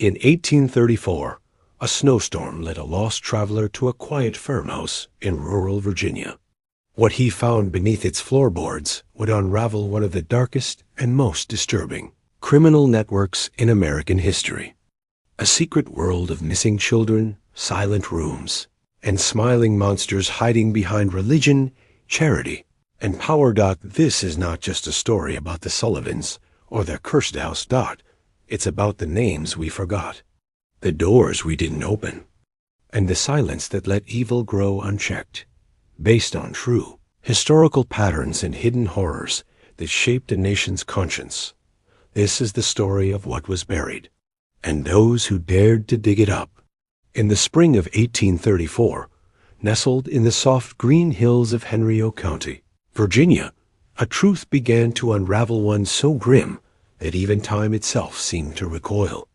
In 1834, a snowstorm led a lost traveler to a quiet farmhouse in rural Virginia. What he found beneath its floorboards would unravel one of the darkest and most disturbing criminal networks in American history. A secret world of missing children, silent rooms, and smiling monsters hiding behind religion, charity, and power. This is not just a story about the Sullivans or their cursed house. It's about the names we forgot, the doors we didn't open, and the silence that let evil grow unchecked, based on true historical patterns and hidden horrors that shaped a nation's conscience. This is the story of what was buried, and those who dared to dig it up. In the spring of 1834, nestled in the soft green hills of Henrico County, Virginia, a truth began to unravel, one so grim that even time itself seemed to recoil.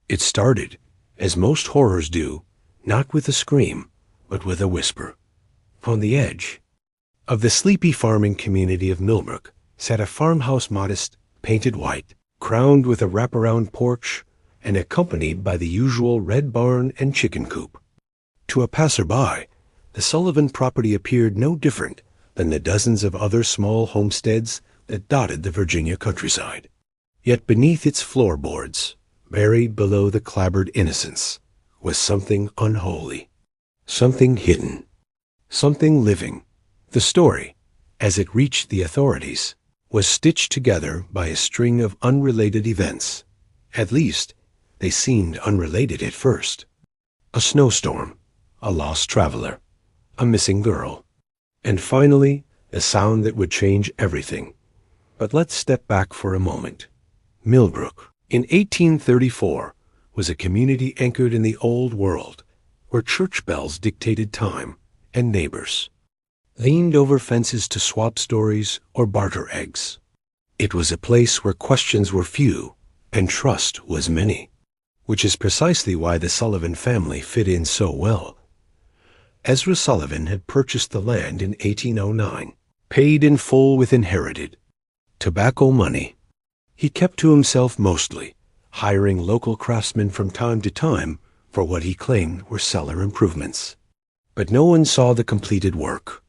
It started, as most horrors do, not with a scream, but with a whisper. On the edge of the sleepy farming community of Millbrook sat a farmhouse, modest, painted white, crowned with a wraparound porch, and accompanied by the usual red barn and chicken coop. To a passerby, the Sullivan property appeared no different than the dozens of other small homesteads that dotted the Virginia countryside. Yet beneath its floorboards, buried below the clapboard innocence, was something unholy, something hidden, something living. The story, as it reached the authorities, was stitched together by a string of unrelated events. At least, they seemed unrelated at first. A snowstorm, a lost traveler, a missing girl, and finally, a sound that would change everything. But let's step back for a moment. Millbrook, in 1834, was a community anchored in the old world, where church bells dictated time, and neighbors leaned over fences to swap stories or barter eggs. It was a place where questions were few and trust was many, which is precisely why the Sullivan family fit in so well. Ezra Sullivan had purchased the land in 1809, paid in full with inherited tobacco money. He kept to himself mostly, hiring local craftsmen from time to time for what he claimed were cellar improvements. But no one saw the completed work.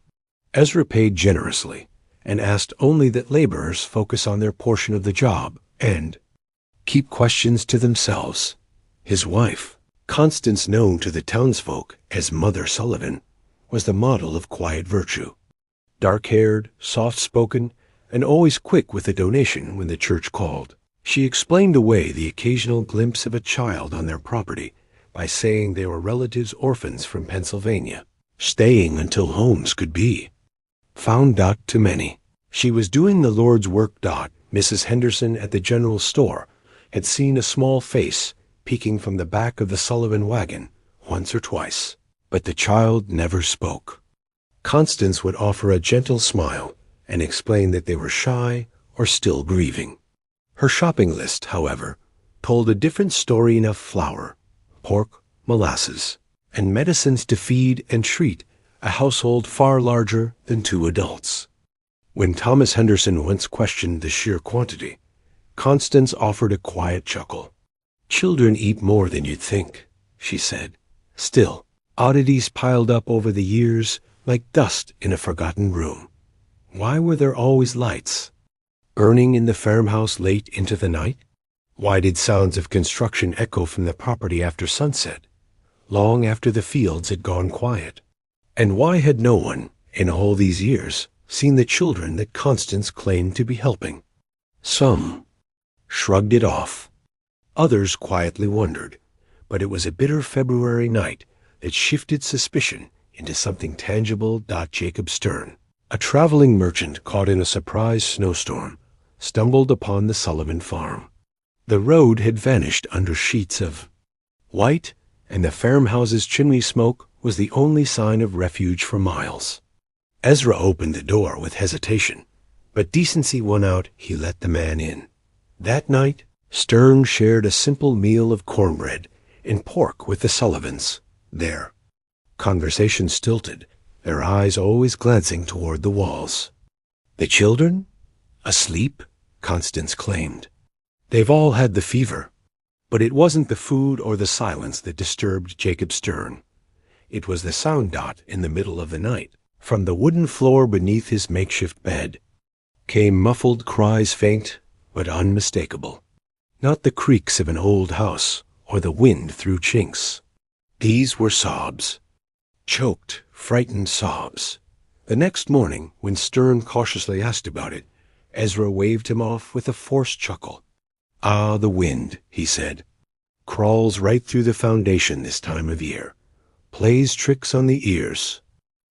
Ezra paid generously and asked only that laborers focus on their portion of the job and keep questions to themselves. His wife, Constance, known to the townsfolk as Mother Sullivan, was the model of quiet virtue. Dark-haired, soft-spoken, and always quick with a donation when the church called. She explained away the occasional glimpse of a child on their property by saying they were relatives, orphans from Pennsylvania, staying until homes could be found. To many, she was doing the Lord's work. Mrs. Henderson at the general store had seen a small face peeking from the back of the Sullivan wagon once or twice, but the child never spoke. Constance would offer a gentle smile and explain that they were shy or still grieving. Her shopping list, however, told a different story: enough flour, pork, molasses, and medicines to feed and treat a household far larger than 2 adults. When Thomas Henderson once questioned the sheer quantity, Constance offered a quiet chuckle. "Children eat more than you'd think," she said. Still, oddities piled up over the years like dust in a forgotten room. Why were there always lights burning in the farmhouse late into the night? Why did sounds of construction echo from the property after sunset, long after the fields had gone quiet? And why had no one, in all these years, seen the children that Constance claimed to be helping? Some shrugged it off. Others quietly wondered. But it was a bitter February night that shifted suspicion into something tangible. Jacob Stern, a traveling merchant caught in a surprise snowstorm, stumbled upon the Sullivan farm. The road had vanished under sheets of white, and the farmhouse's chimney smoke was the only sign of refuge for miles. Ezra opened the door with hesitation, but decency won out. He let the man in. That night, Stern shared a simple meal of cornbread and pork with the Sullivans. Their conversation stilted, their eyes always glancing toward the walls. "The children? Asleep?" Constance claimed. "They've all had the fever. But it wasn't the food or the silence that disturbed Jacob Stern. It was the sound dot in the middle of the night. From the wooden floor beneath his makeshift bed came muffled cries, faint but unmistakable. Not the creaks of an old house or the wind through chinks. These were sobs. Choked, frightened sobs. The next morning, when Stern cautiously asked about it, Ezra waved him off with a forced chuckle. "Ah, the wind," he said, "crawls right through the foundation this time of year. Plays tricks on the ears."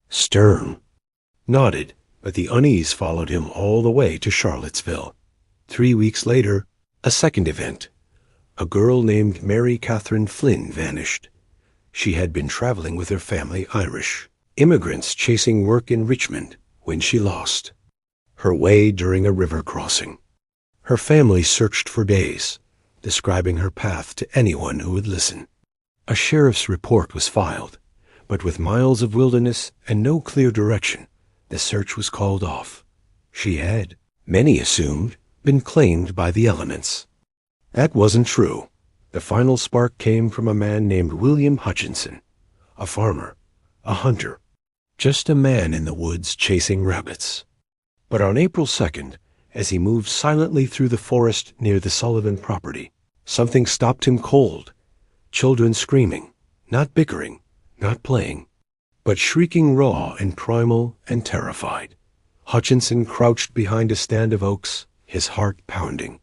Stern nodded, but the unease followed him all the way to Charlottesville. 3 weeks later, a second event. A girl named Mary Catherine Flynn vanished. She had been traveling with her family, Irish immigrants chasing work in Richmond, when she lost her way during a river crossing. Her family searched for days, describing her path to anyone who would listen. A sheriff's report was filed, but with miles of wilderness and no clear direction, the search was called off. She had, many assumed, been claimed by the elements. That wasn't true. The final spark came from a man named William Hutchinson, a farmer, a hunter, just a man in the woods chasing rabbits. But on April 2nd, as he moved silently through the forest near the Sullivan property, something stopped him cold. Children screaming, not bickering, not playing, but shrieking raw and primal and terrified. Hutchinson crouched behind a stand of oaks, his heart pounding.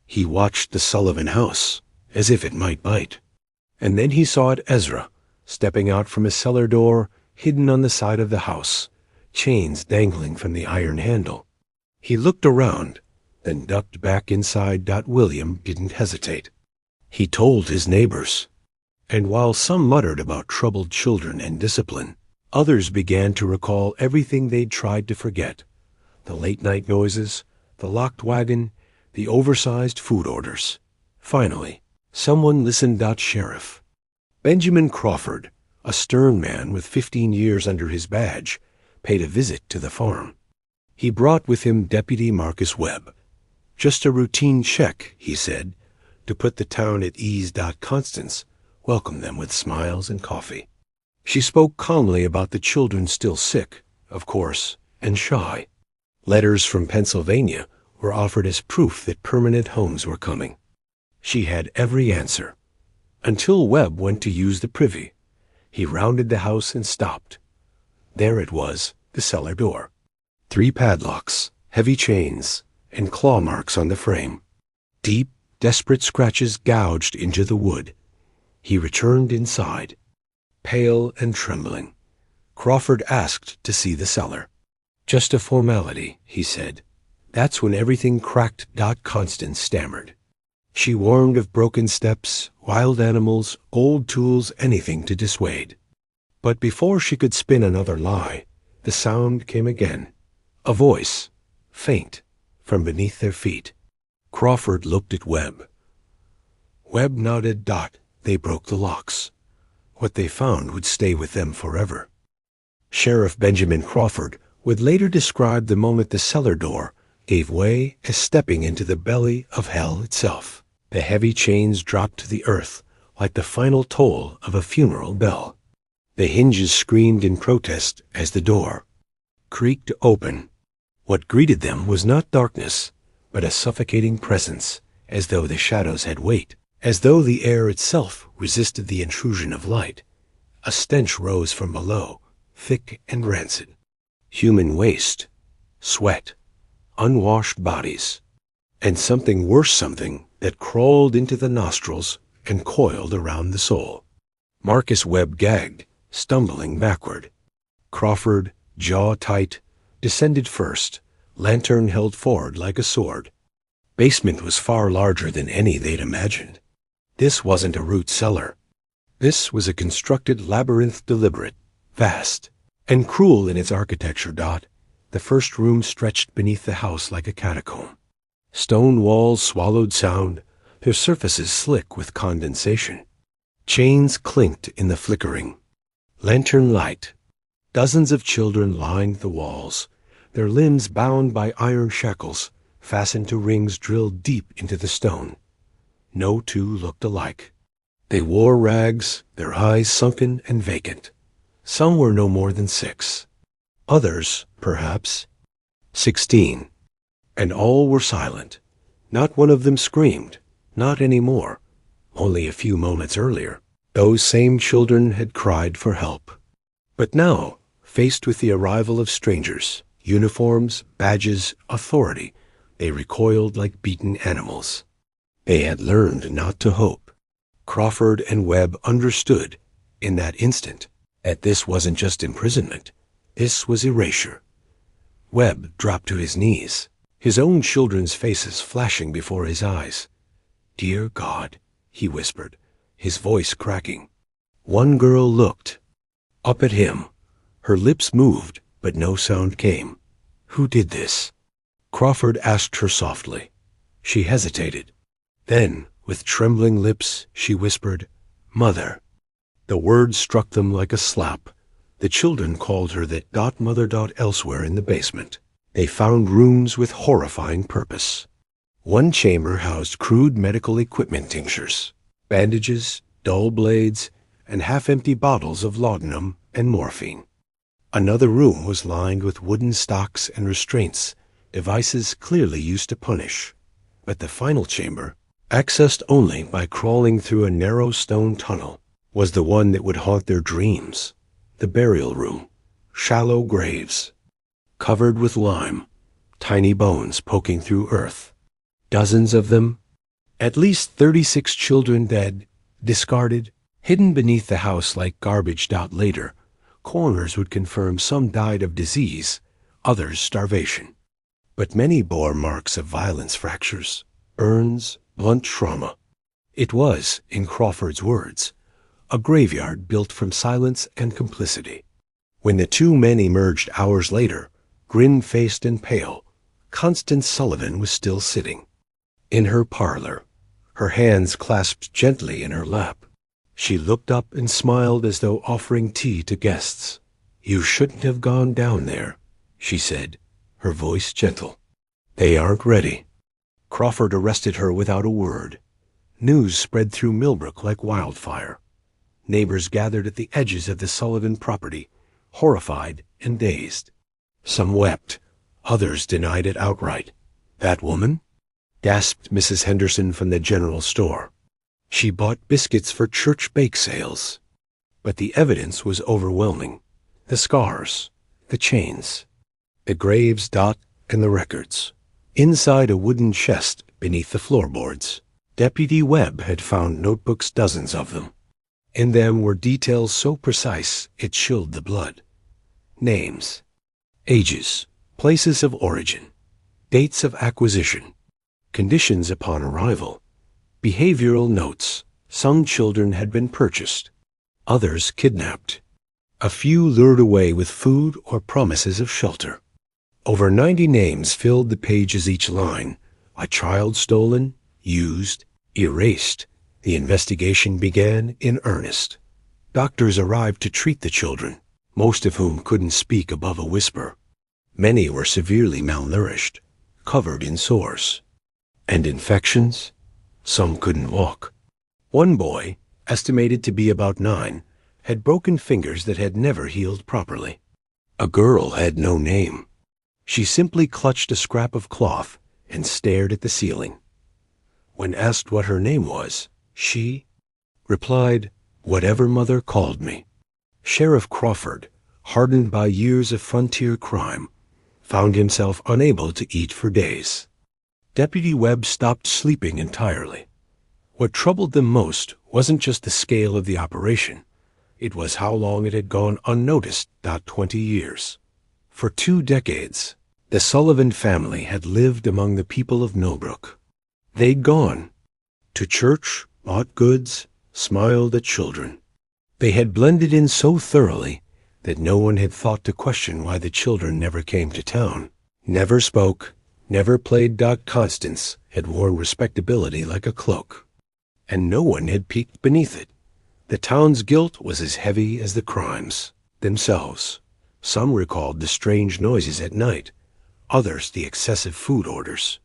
He watched the Sullivan house, as if it might bite. And then he saw it Ezra, stepping out from a cellar door hidden on the side of the house, chains dangling from the iron handle. He looked around, then ducked back inside. William didn't hesitate. He told his neighbors. And while some muttered about troubled children and discipline, others began to recall everything they'd tried to forget. The late-night noises, the locked wagon, the oversized food orders. Finally, someone listened. Sheriff Benjamin Crawford, a stern man with 15 years under his badge, paid a visit to the farm. He brought with him Deputy Marcus Webb. Just a routine check, he said, to put the town at ease. Constance welcomed them with smiles and coffee. She spoke calmly about the children still sick, of course, and shy. Letters from Pennsylvania were offered as proof that permanent homes were coming. She had every answer. Until Webb went to use the privy. He rounded the house and stopped. There it was, the cellar door. 3 padlocks, heavy chains, and claw marks on the frame. Deep, desperate scratches gouged into the wood. He returned inside, pale and trembling. Crawford asked to see the cellar. "Just a formality," he said. That's when everything cracked. Constance stammered. She warned of broken steps, wild animals, old tools, anything to dissuade. But before she could spin another lie, the sound came again. A voice, faint, from beneath their feet. Crawford looked at Webb. Webb nodded. They broke the locks. What they found would stay with them forever. Sheriff Benjamin Crawford would later describe the moment the cellar door gave way as stepping into the belly of hell itself. The heavy chains dropped to the earth like the final toll of a funeral bell. The hinges screamed in protest as the door creaked open. What greeted them was not darkness, but a suffocating presence, as though the shadows had weight, as though the air itself resisted the intrusion of light. A stench rose from below, thick and rancid. Human waste, sweat, unwashed bodies, and something worse, something that crawled into the nostrils and coiled around the soul. Marcus Webb gagged, stumbling backward. Crawford, jaw tight, descended first, lantern held forward like a sword. Basement was far larger than any they'd imagined. This wasn't a root cellar. This was a constructed labyrinth, deliberate, vast, and cruel in its architecture. The first room stretched beneath the house like a catacomb. Stone walls swallowed sound, their surfaces slick with condensation. Chains clinked in the flickering. Lantern light. Dozens of children lined the walls, their limbs bound by iron shackles, fastened to rings drilled deep into the stone. No two looked alike. They wore rags, their eyes sunken and vacant. Some were no more than 6. Others, perhaps, 16. And all were silent. Not one of them screamed. Not any more. Only a few moments earlier, those same children had cried for help. But now, faced with the arrival of strangers, uniforms, badges, authority, they recoiled like beaten animals. They had learned not to hope. Crawford and Webb understood, in that instant, that this wasn't just imprisonment. This was erasure. Webb dropped to his knees, his own children's faces flashing before his eyes. "Dear God," he whispered, his voice cracking. One girl looked up at him. Her lips moved, but no sound came. "Who did this?" Crawford asked her softly. She hesitated. Then, with trembling lips, she whispered, "Mother." The word struck them like a slap. The children called her that godmother elsewhere in the basement. They found rooms with horrifying purpose. One chamber housed crude medical equipment tinctures, bandages, dull blades, and half-empty bottles of laudanum and morphine. Another room was lined with wooden stocks and restraints, devices clearly used to punish. But the final chamber, accessed only by crawling through a narrow stone tunnel, was the one that would haunt their dreams. The burial room, shallow graves, covered with lime, tiny bones poking through earth. Dozens of them, at least 36 children dead, discarded, hidden beneath the house like garbage. Later, coroners would confirm some died of disease, others starvation. But many bore marks of violence, fractures, burns, blunt trauma. It was, in Crawford's words, a graveyard built from silence and complicity. When the two men emerged hours later, grin-faced and pale, Constance Sullivan was still sitting. In her parlor, her hands clasped gently in her lap. She looked up and smiled as though offering tea to guests. "You shouldn't have gone down there," she said, her voice gentle. "They aren't ready." Crawford arrested her without a word. News spread through Millbrook like wildfire. Neighbors gathered at the edges of the Sullivan property, horrified and dazed. Some wept. Others denied it outright. "That woman?" gasped Mrs. Henderson from the general store. "She bought biscuits for church bake sales." But the evidence was overwhelming. The scars, the chains, the graves, and the records. Inside a wooden chest beneath the floorboards, Deputy Webb had found notebooks, dozens of them. In them were details so precise it chilled the blood. Names, ages, places of origin, dates of acquisition, conditions upon arrival, behavioral notes. Some children had been purchased, others kidnapped. A few lured away with food or promises of shelter. Over 90 names filled the pages, each line. A child stolen, used, erased. The investigation began in earnest. Doctors arrived to treat the children, most of whom couldn't speak above a whisper. Many were severely malnourished, covered in sores. And infections? Some couldn't walk. One boy, estimated to be about 9, had broken fingers that had never healed properly. A girl had no name. She simply clutched a scrap of cloth and stared at the ceiling. When asked what her name was, she replied, "Whatever mother called me." Sheriff Crawford, hardened by years of frontier crime, found himself unable to eat for days. Deputy Webb stopped sleeping entirely. What troubled them most wasn't just the scale of the operation. It was how long it had gone unnoticed. 20 years. For 2 decades, the Sullivan family had lived among the people of Millbrook. They'd gone to church, bought goods, smiled at children. They had blended in so thoroughly that no one had thought to question why the children never came to town, never spoke, never played. Constance had worn respectability like a cloak, and no one had peeked beneath it. The town's guilt was as heavy as the crimes themselves. Some recalled the strange noises at night, others the excessive food orders,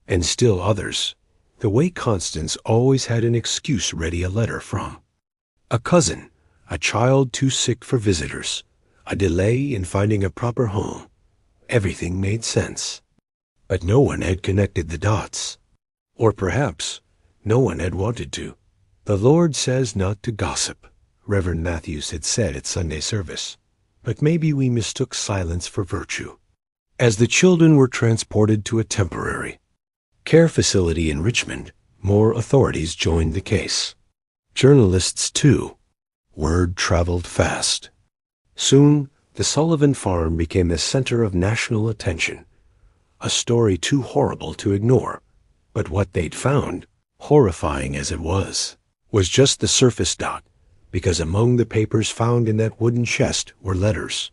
and still others The way Constance always had an excuse ready: a letter from a cousin, a child too sick for visitors, a delay in finding a proper home. Everything made sense. But no one had connected the dots. Or perhaps no one had wanted to. "The Lord says not to gossip," Reverend Matthews had said at Sunday service. But maybe we mistook silence for virtue. As the children were transported to a temporary care facility in Richmond, more authorities joined the case. Journalists, too. Word traveled fast. Soon, the Sullivan farm became the center of national attention. A story too horrible to ignore. But what they'd found, horrifying as it was just the surface, because among the papers found in that wooden chest were letters.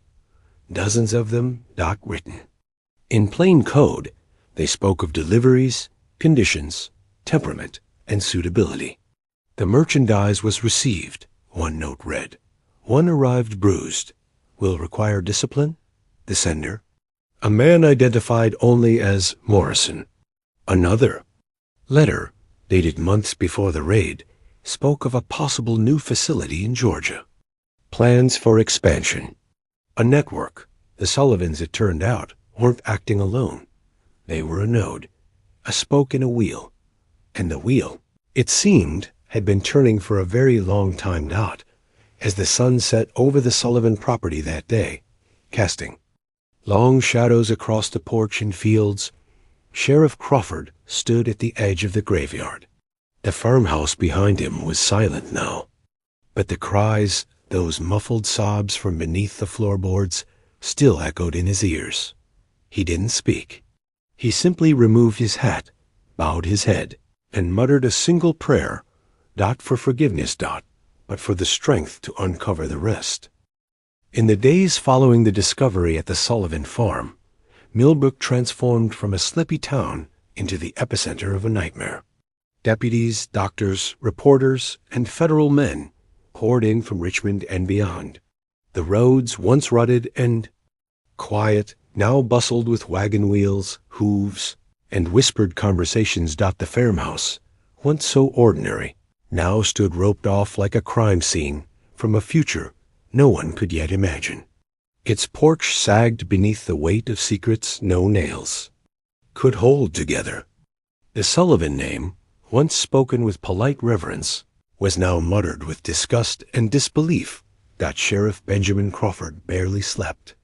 Dozens of them, written in plain code. They spoke of deliveries, conditions, temperament, and suitability. The merchandise was received, one note read. One arrived bruised. Will require discipline. The sender, a man identified only as Morrison. Another letter, dated months before the raid, spoke of a possible new facility in Georgia. Plans for expansion. A network. The Sullivans, it turned out, weren't acting alone. They were a node, a spoke in a wheel. And the wheel, it seemed, had been turning for a very long time, as the sun set over the Sullivan property that day, casting long shadows across the porch and fields. Sheriff Crawford stood at the edge of the graveyard. The farmhouse behind him was silent now. But the cries, those muffled sobs from beneath the floorboards, still echoed in his ears. He didn't speak. He simply removed his hat, bowed his head, and muttered a single prayer, not for forgiveness, but for the strength to uncover the rest. In the days following the discovery at the Sullivan farm, Millbrook transformed from a sleepy town into the epicenter of a nightmare. Deputies, doctors, reporters, and federal men poured in from Richmond and beyond. The roads, once rutted and quiet, now bustled with wagon wheels, hooves, and whispered conversations. The farmhouse, once so ordinary, now stood roped off like a crime scene from a future no one could yet imagine. Its porch sagged beneath the weight of secrets no nails could hold together. The Sullivan name, once spoken with polite reverence, was now muttered with disgust and disbelief. Sheriff Benjamin Crawford barely slept.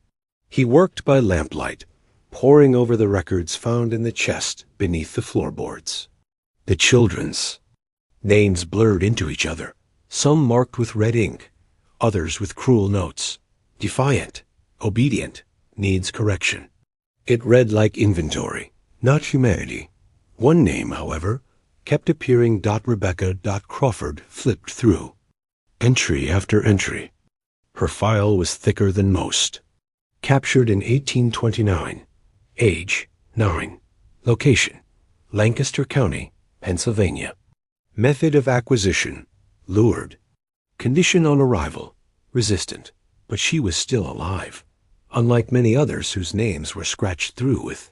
He worked by lamplight, poring over the records found in the chest beneath the floorboards. The children's names blurred into each other, some marked with red ink, others with cruel notes. Defiant, obedient, needs correction. It read like inventory, not humanity. One name, however, kept appearing. Rebecca. Crawford flipped through entry after entry. Her file was thicker than most. Captured in 1829. Age, 9. Location, Lancaster County, Pennsylvania. Method of acquisition, lured. Condition on arrival, resistant. But she was still alive, unlike many others whose names were scratched through with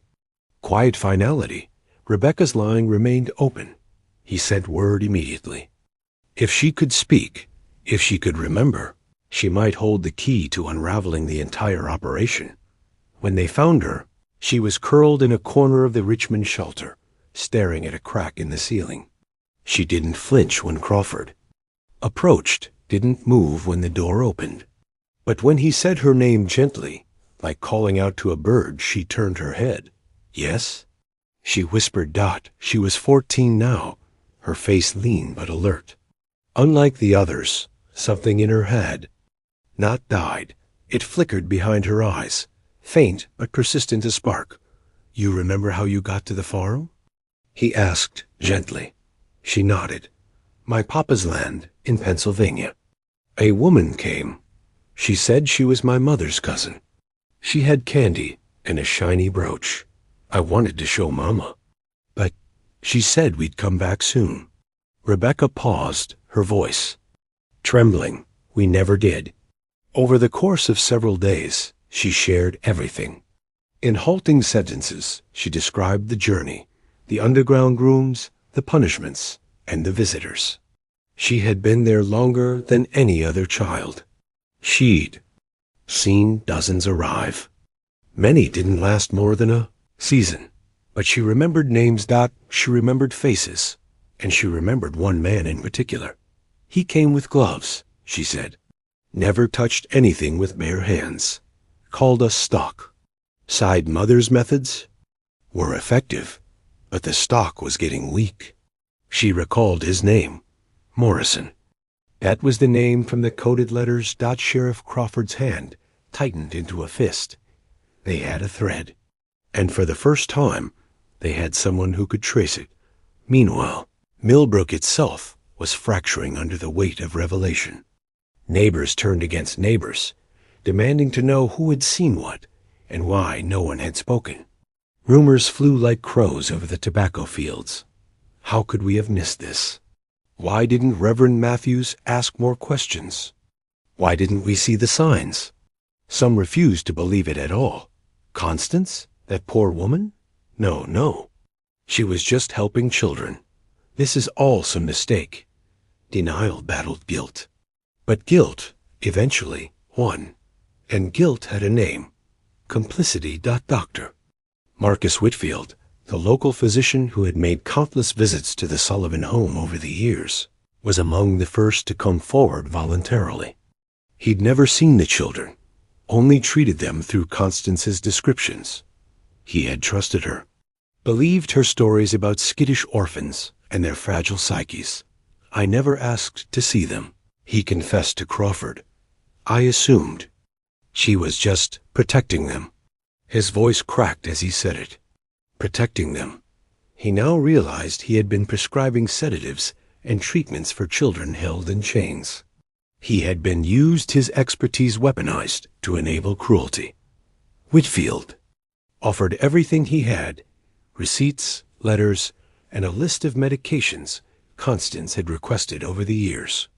quiet finality. Rebecca's line remained open. He sent word immediately. If she could speak, if she could remember, she might hold the key to unraveling the entire operation. When they found her, she was curled in a corner of the Richmond shelter, staring at a crack in the ceiling. She didn't flinch when Crawford approached, didn't move when the door opened. But when he said her name gently, like calling out to a bird, she turned her head. Yes? She whispered. She was 14 now, her face lean but alert. Unlike the others, something in her had not died. It flickered behind her eyes, faint but persistent a spark. You remember how you got to the farm? He asked gently. She nodded. My papa's land in Pennsylvania. A woman came. She said she was my mother's cousin. She had candy and a shiny brooch. I wanted to show Mama. But she said we'd come back soon. Rebecca paused, her voice trembling. We never did. Over the course of several days, she shared everything. In halting sentences, she described the journey, the underground rooms, the punishments, and the visitors. She had been there longer than any other child. She'd seen dozens arrive. Many didn't last more than a season, but she remembered names. She remembered faces, and she remembered one man in particular. He came with gloves, she said. Never touched anything with bare hands. Called us stock. Sighed Mother's methods were effective, but the stock was getting weak. She recalled his name, Morrison. That was the name from the coded letters. Sheriff Crawford's hand tightened into a fist. They had a thread, and for the first time, they had someone who could trace it. Meanwhile, Millbrook itself was fracturing under the weight of revelation. Neighbors turned against neighbors, demanding to know who had seen what and why no one had spoken. Rumors flew like crows over the tobacco fields. How could we have missed this? Why didn't Reverend Matthews ask more questions? Why didn't we see the signs? Some refused to believe it at all. Constance? That poor woman? No. She was just helping children. This is all some mistake. Denial battled guilt. But guilt eventually won. And guilt had a name. Complicity. Doctor. Marcus Whitfield, the local physician who had made countless visits to the Sullivan home over the years, was among the first to come forward voluntarily. He'd never seen the children, only treated them through Constance's descriptions. He had trusted her, believed her stories about skittish orphans and their fragile psyches. I never asked to see them, he confessed to Crawford. I assumed she was just protecting them. His voice cracked as he said it. Protecting them. He now realized he had been prescribing sedatives and treatments for children held in chains. He had been used his expertise weaponized to enable cruelty. Whitfield offered everything he had, receipts, letters, and a list of medications Constance had requested over the years.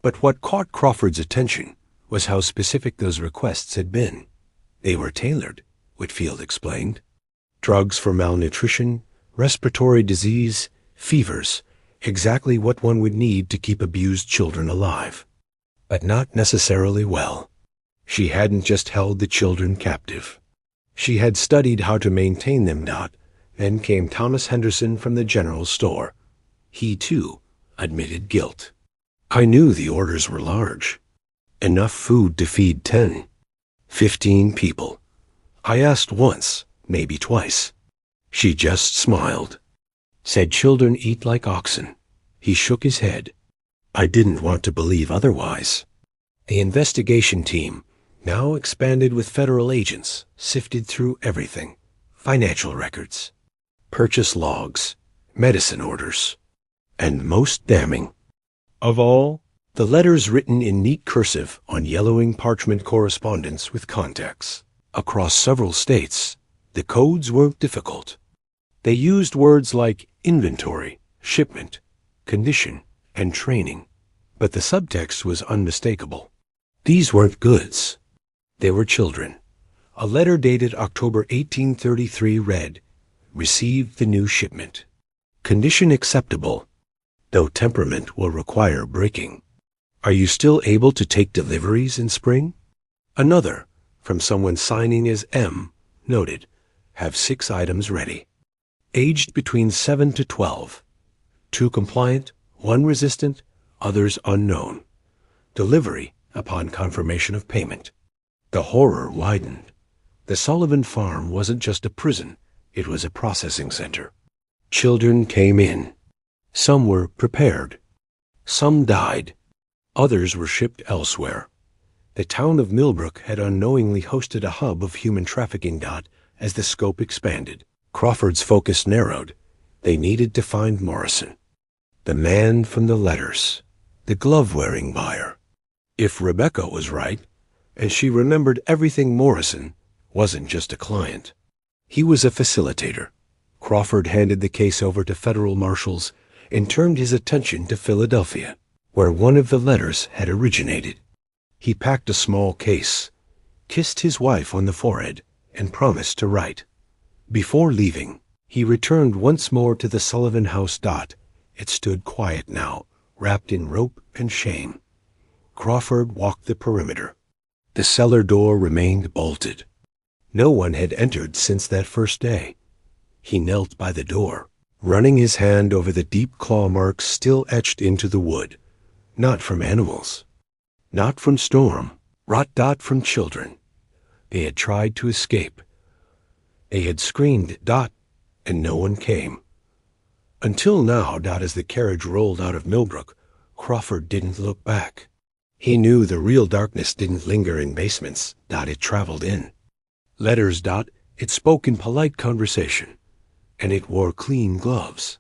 But what caught Crawford's attention was how specific those requests had been. They were tailored, Whitfield explained. Drugs for malnutrition, respiratory disease, fevers, exactly what one would need to keep abused children alive. But not necessarily well. She hadn't just held the children captive. She had studied how to maintain them. Then came Thomas Henderson from the general store. He, too, admitted guilt. I knew the orders were large. Enough food to feed 10, 15 people. I asked once, maybe twice. She just smiled. Said children eat like oxen. He shook his head. I didn't want to believe otherwise. The investigation team, now expanded with federal agents, sifted through everything. Financial records, purchase logs, medicine orders, and most damning of all, the letters written in neat cursive on yellowing parchment correspondence with contacts. Across several states, the codes weren't difficult. They used words like inventory, shipment, condition, and training, but the subtext was unmistakable. These weren't goods. They were children. A letter dated October 1833 read, "Received the new shipment. Condition acceptable, though temperament will require breaking. Are you still able to take deliveries in spring?" Another, from someone signing as M, noted, "Have 6 items ready. Aged between 7 to 12. 2 compliant, 1 resistant, others unknown. Delivery upon confirmation of payment." The horror widened. The Sullivan farm wasn't just a prison, it was a processing center. Children came in. Some were prepared. Some died. Others were shipped elsewhere. The town of Millbrook had unknowingly hosted a hub of human trafficking. As the scope expanded, Crawford's focus narrowed. They needed to find Morrison. The man from the letters. The glove-wearing buyer. If Rebecca was right, and she remembered everything, Morrison wasn't just a client. He was a facilitator. Crawford handed the case over to federal marshals and turned his attention to Philadelphia, where one of the letters had originated. He packed a small case, kissed his wife on the forehead, and promised to write. Before leaving, He returned once more to the Sullivan house. It stood quiet now, wrapped in rope and shame. Crawford walked the perimeter. The cellar door remained bolted. No one had entered since that first day. He knelt by the door, running his hand over the deep claw marks still etched into the wood. Not from animals. Not from storm. Rot. From children. They had tried to escape. They had screamed. And no one came. Until now. As the carriage rolled out of Millbrook, Crawford didn't look back. He knew the real darkness didn't linger in basements. It traveled in. Letters. It spoke in polite conversation. And it wore clean gloves.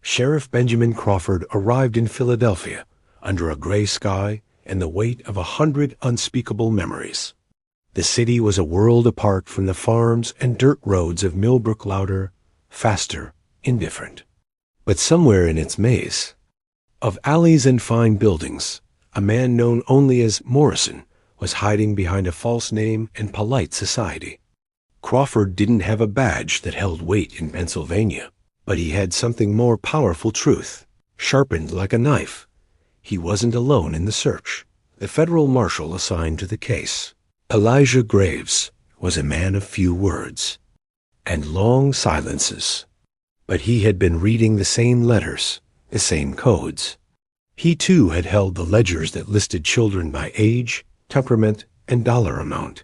Sheriff Benjamin Crawford arrived in Philadelphia under a gray sky and the weight of 100 unspeakable memories. The city was a world apart from the farms and dirt roads of Millbrook, louder, faster, indifferent. But somewhere in its maze of alleys and fine buildings, a man known only as Morrison was hiding behind a false name and polite society. Crawford didn't have a badge that held weight in Pennsylvania, but he had something more powerful: truth, sharpened like a knife. He wasn't alone in the search. The federal marshal assigned to the case, Elijah Graves, was a man of few words and long silences. But he had been reading the same letters, the same codes. He too had held the ledgers that listed children by age, temperament, and dollar amount.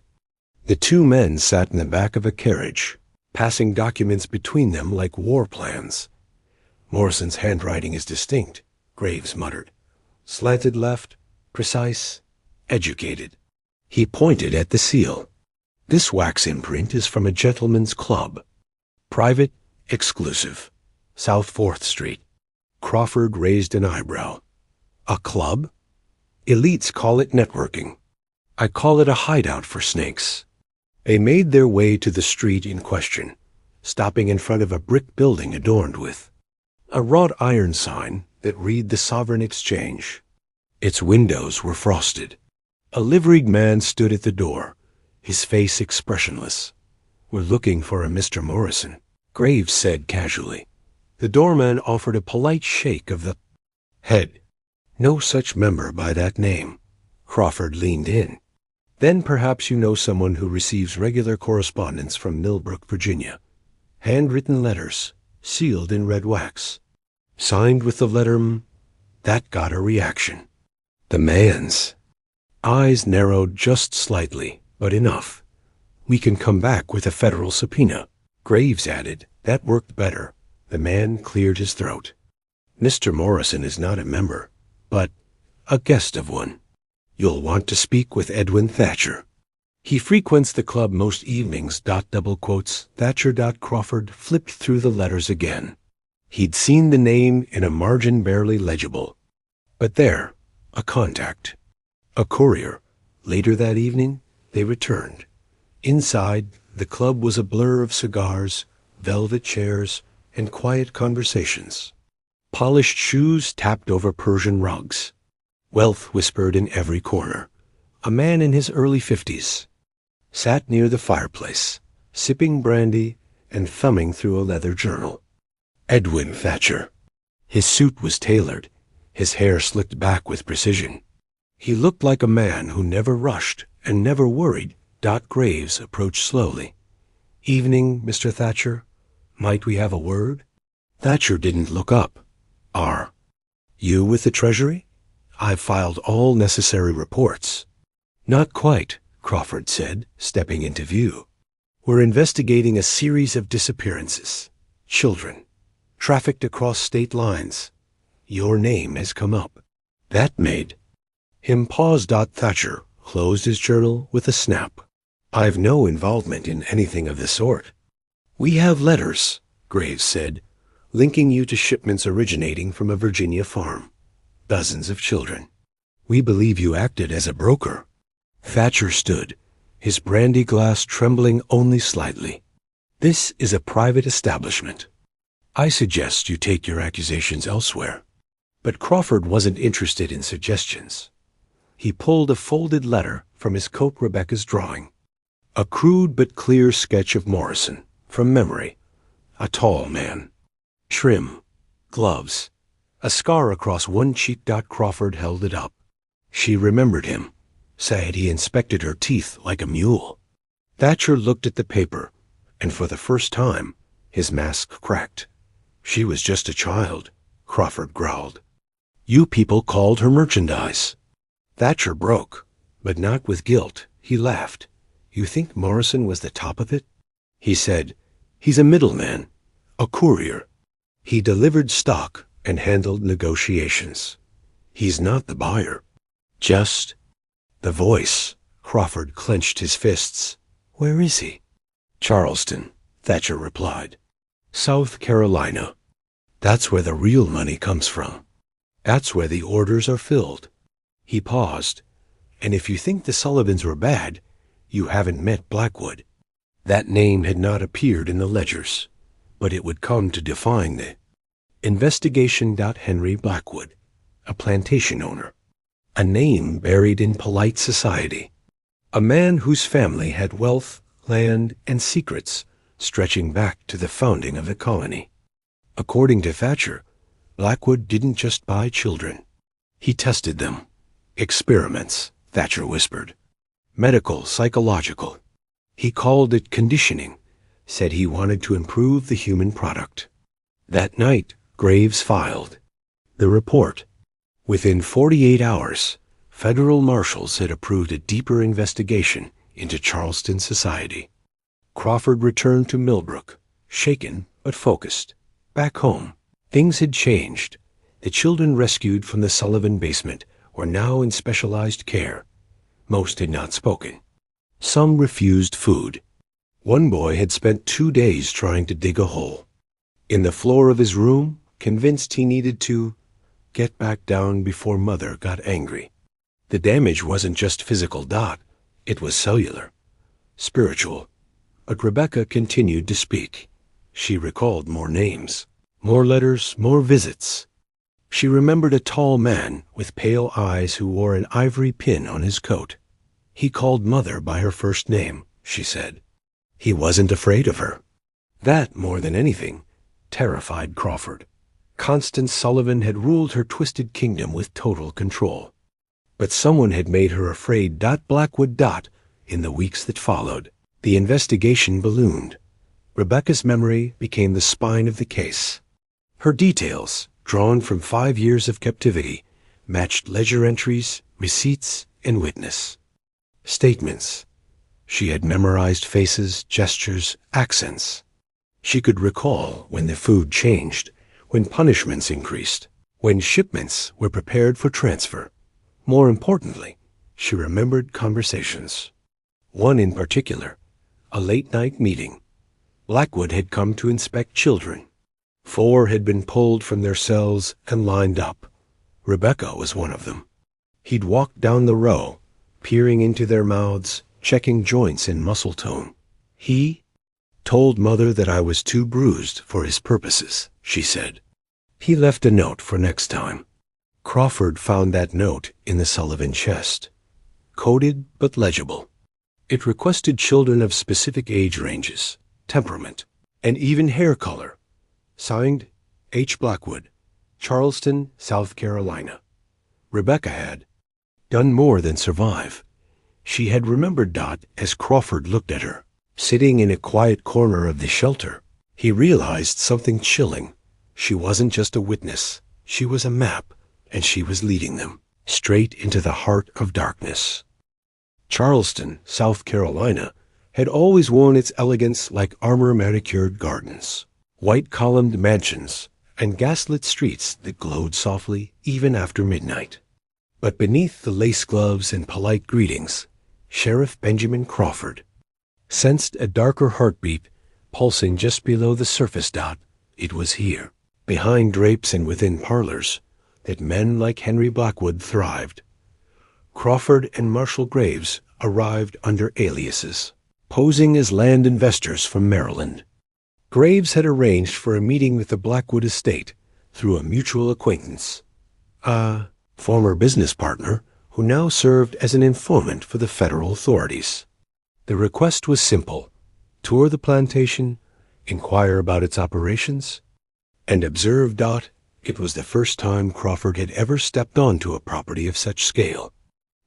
The two men sat in the back of a carriage, passing documents between them like war plans. Morrison's handwriting is distinct, Graves muttered. Slanted left, precise, educated. He pointed at the seal. This wax imprint is from a gentleman's club. Private, exclusive. South 4th Street. Crawford raised an eyebrow. A club? Elites call it networking. I call it a hideout for snakes. They made their way to the street in question, stopping in front of a brick building adorned with a wrought iron sign that read the Sovereign Exchange. Its windows were frosted. A liveried man stood at the door, his face expressionless. We're looking for a Mr. Morrison, Graves said casually. The doorman offered a polite shake of the head. No such member by that name. Crawford leaned in. Then perhaps you know someone who receives regular correspondence from Millbrook, Virginia. Handwritten letters, sealed in red wax. Signed with the letter M. That got a reaction. The man's eyes narrowed just slightly, but enough. We can come back with a federal subpoena, Graves added. That worked better. The man cleared his throat. Mr. Morrison is not a member, but a guest of one. You'll want to speak with Edwin Thatcher. He frequents the club most evenings. Double quotes. Thatcher. Crawford flipped through the letters again. He'd seen the name in a margin barely legible. But there, a contact. A courier. Later that evening, they returned. Inside, the club was a blur of cigars, velvet chairs, and quiet conversations. Polished shoes tapped over Persian rugs. Wealth whispered in every corner. A man in his early 50s sat near the fireplace, sipping brandy and thumbing through a leather journal. Edwin Thatcher. His suit was tailored, his hair slicked back with precision. He looked like a man who never rushed and never worried. Graves approached slowly. Evening, Mr. Thatcher. Might we have a word? Thatcher didn't look up. Are you with the Treasury? I've filed all necessary reports. Not quite, Crawford said, stepping into view. We're investigating a series of disappearances. Children. Trafficked across state lines. Your name has come up. That made him pause. Thatcher closed his journal with a snap. I've no involvement in anything of the sort. We have letters, Graves said, linking you to shipments originating from a Virginia farm. Dozens of children. We believe you acted as a broker. Thatcher stood, his brandy glass trembling only slightly. This is a private establishment. I suggest you take your accusations elsewhere. But Crawford wasn't interested in suggestions. He pulled a folded letter from his coat. Rebecca's drawing. A crude but clear sketch of Morrison, from memory. A tall man. Trim. Gloves. A scar across one cheek. Crawford held it up. She remembered him. Said he inspected her teeth like a mule. Thatcher looked at the paper, and for the first time, his mask cracked. She was just a child, Crawford growled. You people called her merchandise. Thatcher broke, but not with guilt. He laughed. You think Morrison was the top of it? He said, he's a middleman, a courier. He delivered stock and handled negotiations. He's not the buyer. Just the voice. Crawford clenched his fists. Where is he? Charleston, Thatcher replied. South Carolina. That's where the real money comes from. That's where the orders are filled. He paused. And if you think the Sullivans were bad, you haven't met Blackwood. That name had not appeared in the ledgers, but it would come to define the investigation. Henry Blackwood, a plantation owner, a name buried in polite society, a man whose family had wealth, land, and secrets stretching back to the founding of the colony. According to Thatcher, Blackwood didn't just buy children. He tested them. Experiments, Thatcher whispered. Medical, psychological. He called it conditioning, said he wanted to improve the human product. That night, Graves filed the report. Within 48 hours, federal marshals had approved a deeper investigation into Charleston society. Crawford returned to Millbrook, shaken but focused. Back home, things had changed. The children rescued from the Sullivan basement were now in specialized care. Most had not spoken. Some refused food. One boy had spent 2 days trying to dig a hole. In the floor of his room, convinced he needed to get back down before Mother got angry. The damage wasn't just physical. It was cellular, spiritual. But Rebecca continued to speak. She recalled more names, more letters, more visits. She remembered a tall man with pale eyes who wore an ivory pin on his coat. He called Mother by her first name, she said. He wasn't afraid of her. That, more than anything, terrified Crawford. Constance Sullivan had ruled her twisted kingdom with total control. But someone had made her afraid. Blackwood. In the weeks that followed, the investigation ballooned. Rebecca's memory became the spine of the case. Her details, drawn from 5 years of captivity, matched ledger entries, receipts, and witness statements. She had memorized faces, gestures, accents. She could recall when the food changed, when punishments increased, when shipments were prepared for transfer. More importantly, she remembered conversations. One in particular, a late-night meeting. Blackwood had come to inspect children. 4 had been pulled from their cells and lined up. Rebecca was one of them. He'd walked down the row, peering into their mouths, checking joints and muscle tone. He told Mother that I was too bruised for his purposes, she said. He left a note for next time. Crawford found that note in the Sullivan chest. Coded but legible. It requested children of specific age ranges, temperament, and even hair color. Signed, H. Blackwood, Charleston, South Carolina. Rebecca had done more than survive. She had remembered as Crawford looked at her, sitting in a quiet corner of the shelter. He realized something chilling. She wasn't just a witness. She was a map, and she was leading them straight into the heart of darkness. Charleston, South Carolina, had always worn its elegance like armor-manicured gardens, white-columned mansions, and gaslit streets that glowed softly even after midnight. But beneath the lace gloves and polite greetings, Sheriff Benjamin Crawford sensed a darker heartbeat pulsing just below the surface. It was here, behind drapes and within parlors, that men like Henry Blackwood thrived. Crawford and Marshall Graves arrived under aliases, posing as land investors from Maryland. Graves had arranged for a meeting with the Blackwood estate through a mutual acquaintance, a former business partner who now served as an informant for the federal authorities. The request was simple: tour the plantation, inquire about its operations, and observe. It was the first time Crawford had ever stepped onto a property of such scale.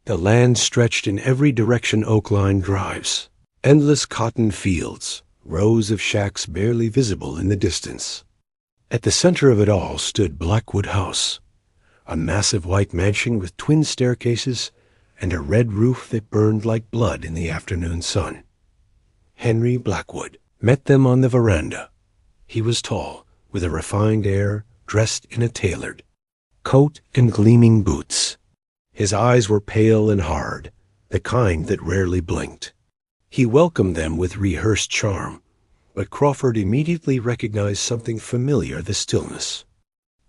The land stretched in every direction oak-lined drives, endless cotton fields, rows of shacks barely visible in the distance. At the center of it all stood Blackwood House, a massive white mansion with twin staircases and a red roof that burned like blood in the afternoon sun. Henry Blackwood met them on the veranda. He was tall, with a refined air, dressed in a tailored coat and gleaming boots. His eyes were pale and hard, the kind that rarely blinked. He welcomed them with rehearsed charm, but Crawford immediately recognized something familiar: the stillness.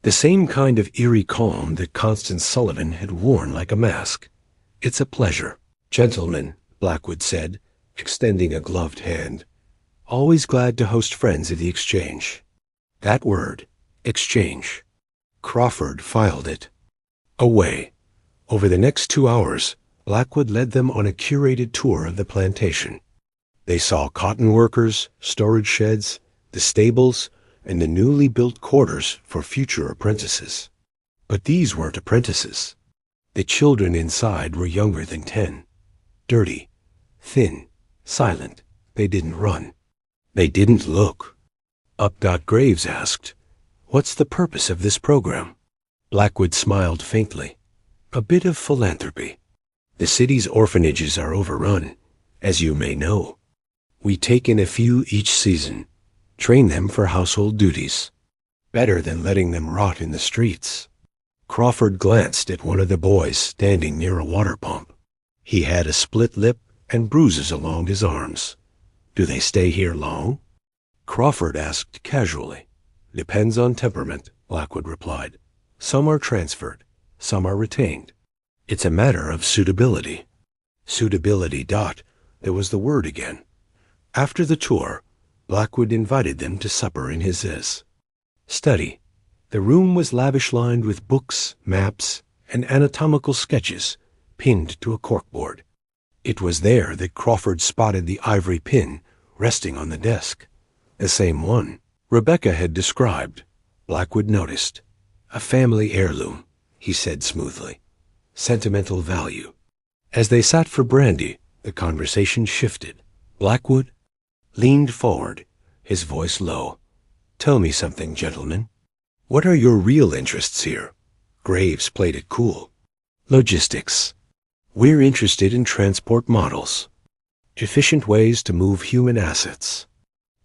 The same kind of eerie calm that Constance Sullivan had worn like a mask. "It's a pleasure, gentlemen," Blackwood said, extending a gloved hand. "Always glad to host friends at the Exchange." That word, exchange. Crawford filed it away. Over the next 2 hours, Blackwood led them on a curated tour of the plantation. They saw cotton workers, storage sheds, the stables, and the newly built quarters for future apprentices. But these weren't apprentices. The children inside were younger than 10. Dirty, thin, silent. They didn't run. They didn't look up. Graves asked, "What's the purpose of this program?" Blackwood smiled faintly. "A bit of philanthropy. The city's orphanages are overrun, as you may know. We take in a few each season, train them for household duties. Better than letting them rot in the streets." Crawford glanced at one of the boys standing near a water pump. He had a split lip and bruises along his arms. "Do they stay here long?" Crawford asked casually. "Depends on temperament," Blackwood replied. "Some are transferred, some are retained. It's a matter of suitability." Suitability. There was the word again. After the tour, Blackwood invited them to supper in his study. The room was lavish lined with books, maps, and anatomical sketches pinned to a corkboard. It was there that Crawford spotted the ivory pin resting on the desk. The same one Rebecca had described. Blackwood noticed. "A family heirloom," he said smoothly. "Sentimental value." As they sat for brandy, the conversation shifted. Blackwood leaned forward, his voice low. "Tell me something, gentlemen. What are your real interests here?" Graves played it cool. "Logistics. We're interested in transport models. Efficient ways to move human assets."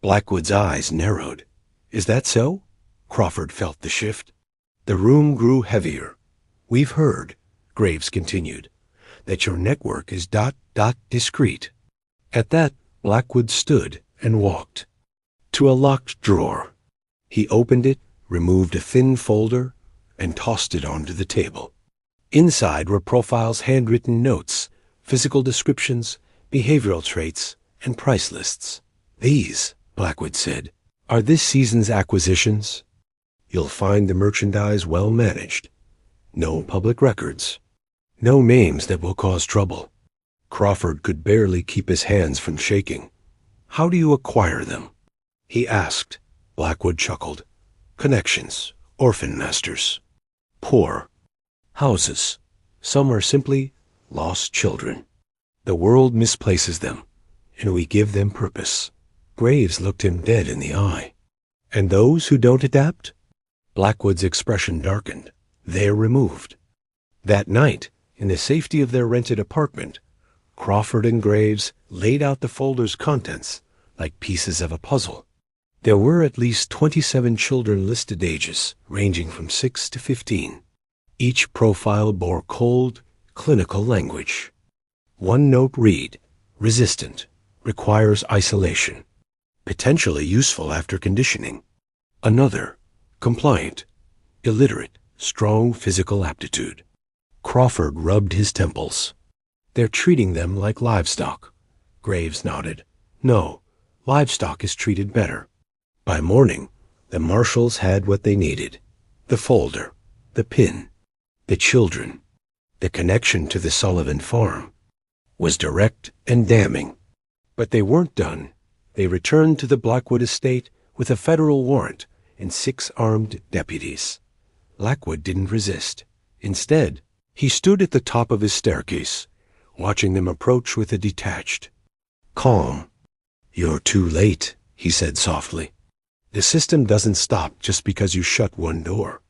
Blackwood's eyes narrowed. "Is that so?" Crawford felt the shift. The room grew heavier. "We've heard," Graves continued, "that your network is discreet." At that, Blackwood stood and walked to a locked drawer. He opened it, removed a thin folder, and tossed it onto the table. Inside were profiles, handwritten notes, physical descriptions, behavioral traits, and price lists. "These," Blackwood said, "are this season's acquisitions. You'll find the merchandise well managed. No public records. No names that will cause trouble." Crawford could barely keep his hands from shaking. "How do you acquire them?" he asked. Blackwood chuckled. "Connections, orphan masters, poor houses. Some are simply lost children. The world misplaces them, and we give them purpose." Graves looked him dead in the eye. "And those who don't adapt?" Blackwood's expression darkened. "They're removed." That night, in the safety of their rented apartment, Crawford and Graves laid out the folder's contents like pieces of a puzzle. There were at least 27 children listed, ages ranging from 6 to 15. Each profile bore cold, clinical language. One note read, "Resistant, requires isolation, potentially useful after conditioning." Another, "Compliant, illiterate, strong physical aptitude." Crawford rubbed his temples. "They're treating them like livestock." Graves nodded. "No, livestock is treated better." By morning, the marshals had what they needed: the folder, the pin, the children. The connection to the Sullivan farm was direct and damning. But they weren't done. They returned to the Blackwood estate with a federal warrant and 6 armed deputies. Blackwood didn't resist. Instead, he stood at the top of his staircase, watching them approach with a detached, calm. "You're too late," he said softly. "The system doesn't stop just because you shut one door."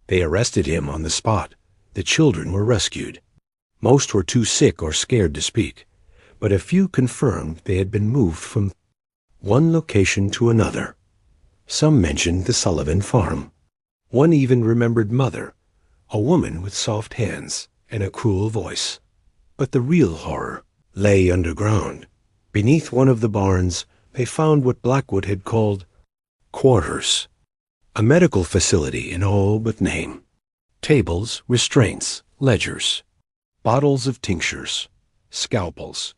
They arrested him on the spot. The children were rescued. Most were too sick or scared to speak, but a few confirmed they had been moved from one location to another. Some mentioned the Sullivan farm. One even remembered Mother, a woman with soft hands and a cruel voice. But the real horror lay underground. Beneath one of the barns, they found what Blackwood had called quarters, a medical facility in all but name. Tables, restraints, ledgers, bottles of tinctures, scalpels.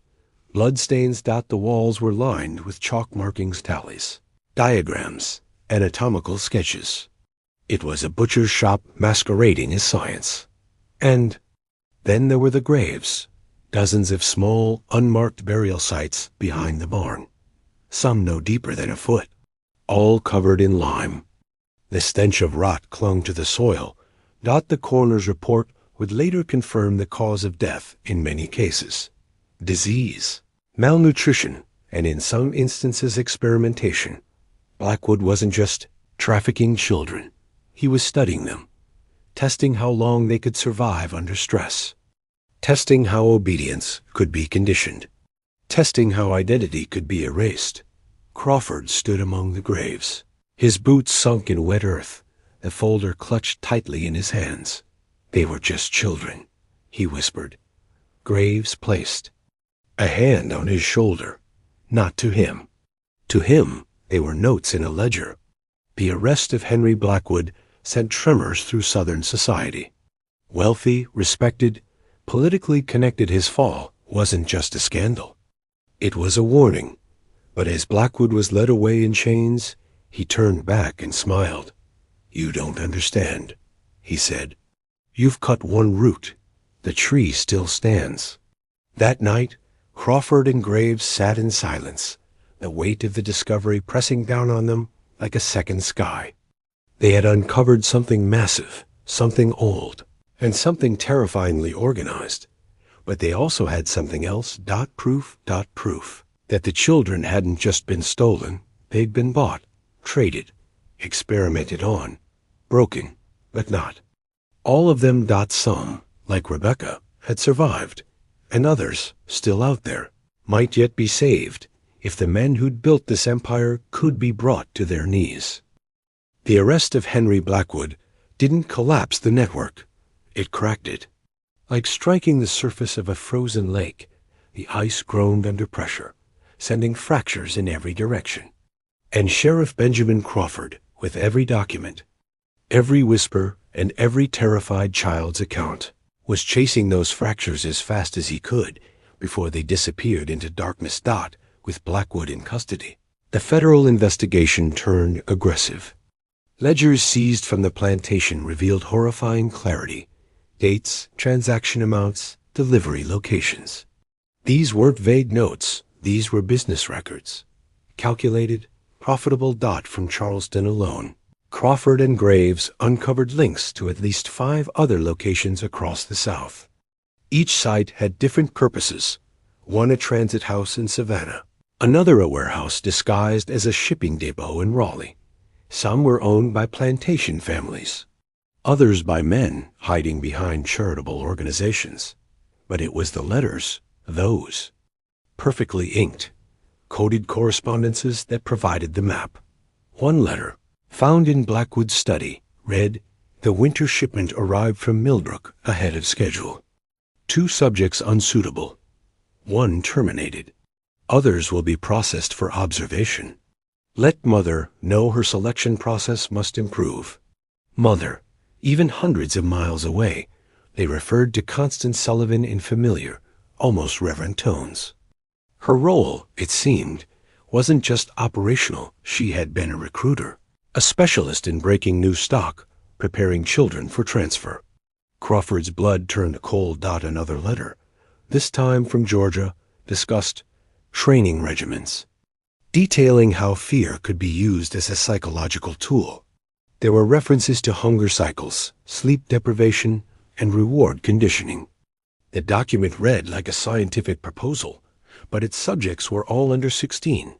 Bloodstains dot the walls were lined with chalk markings tallies, diagrams, anatomical sketches. It was a butcher's shop masquerading as science. And then there were the graves, dozens of small, unmarked burial sites behind the barn, some no deeper than a foot, all covered in lime. The stench of rot clung to the soil. The coroner's report would later confirm the cause of death in many cases: disease, malnutrition, and in some instances experimentation. Blackwood wasn't just trafficking children. He was studying them, testing how long they could survive under stress, testing how obedience could be conditioned, testing how identity could be erased. Crawford stood among the graves, his boots sunk in wet earth, the folder clutched tightly in his hands. "They were just children," he whispered. Graves placed a hand on his shoulder. Not to him. To him, they were notes in a ledger. The arrest of Henry Blackwood sent tremors through Southern society. Wealthy, respected, politically connected, his fall wasn't just a scandal. It was a warning. But as Blackwood was led away in chains, he turned back and smiled. "You don't understand," he said. "You've cut one root. The tree still stands." That night, Crawford and Graves sat in silence, the weight of the discovery pressing down on them like a second sky. They had uncovered something massive, something old, and something terrifyingly organized. But they also had something else, proof, that the children hadn't just been stolen. They'd been bought, traded, experimented on, broken, but not. All of them. Some, like Rebecca, had survived, and others, still out there, might yet be saved if the men who'd built this empire could be brought to their knees. The arrest of Henry Blackwood didn't collapse the network. It cracked it. Like striking the surface of a frozen lake, the ice groaned under pressure, sending fractures in every direction. And Sheriff Benjamin Crawford, with every document, every whisper, and every terrified child's account, was chasing those fractures as fast as he could before they disappeared into darkness. With Blackwood in custody, the federal investigation turned aggressive. Ledgers seized from the plantation revealed horrifying clarity: dates, transaction amounts, delivery locations. These weren't vague notes. These were business records. Calculated, profitable. From Charleston alone, Crawford and Graves uncovered links to at least 5 other locations across the South. Each site had different purposes. One a transit house in Savannah, another a warehouse disguised as a shipping depot in Raleigh. Some were owned by plantation families, others by men hiding behind charitable organizations. But it was the letters, those perfectly inked, coded correspondences, that provided the map. One letter, found in Blackwood's study, read, "The winter shipment arrived from Millbrook ahead of schedule. 2 subjects unsuitable. 1 terminated. Others will be processed for observation. Let Mother know her selection process must improve." Mother, even hundreds of miles away, they referred to Constance Sullivan in familiar, almost reverent tones. Her role, it seemed, wasn't just operational. She had been a recruiter, a specialist in breaking new stock, preparing children for transfer. Crawford's blood turned cold. Another letter, this time from Georgia, discussed training regimens. detailing how fear could be used as a psychological tool. There were references to hunger cycles, sleep deprivation, and reward conditioning. The document read like a scientific proposal, but its subjects were all under 16.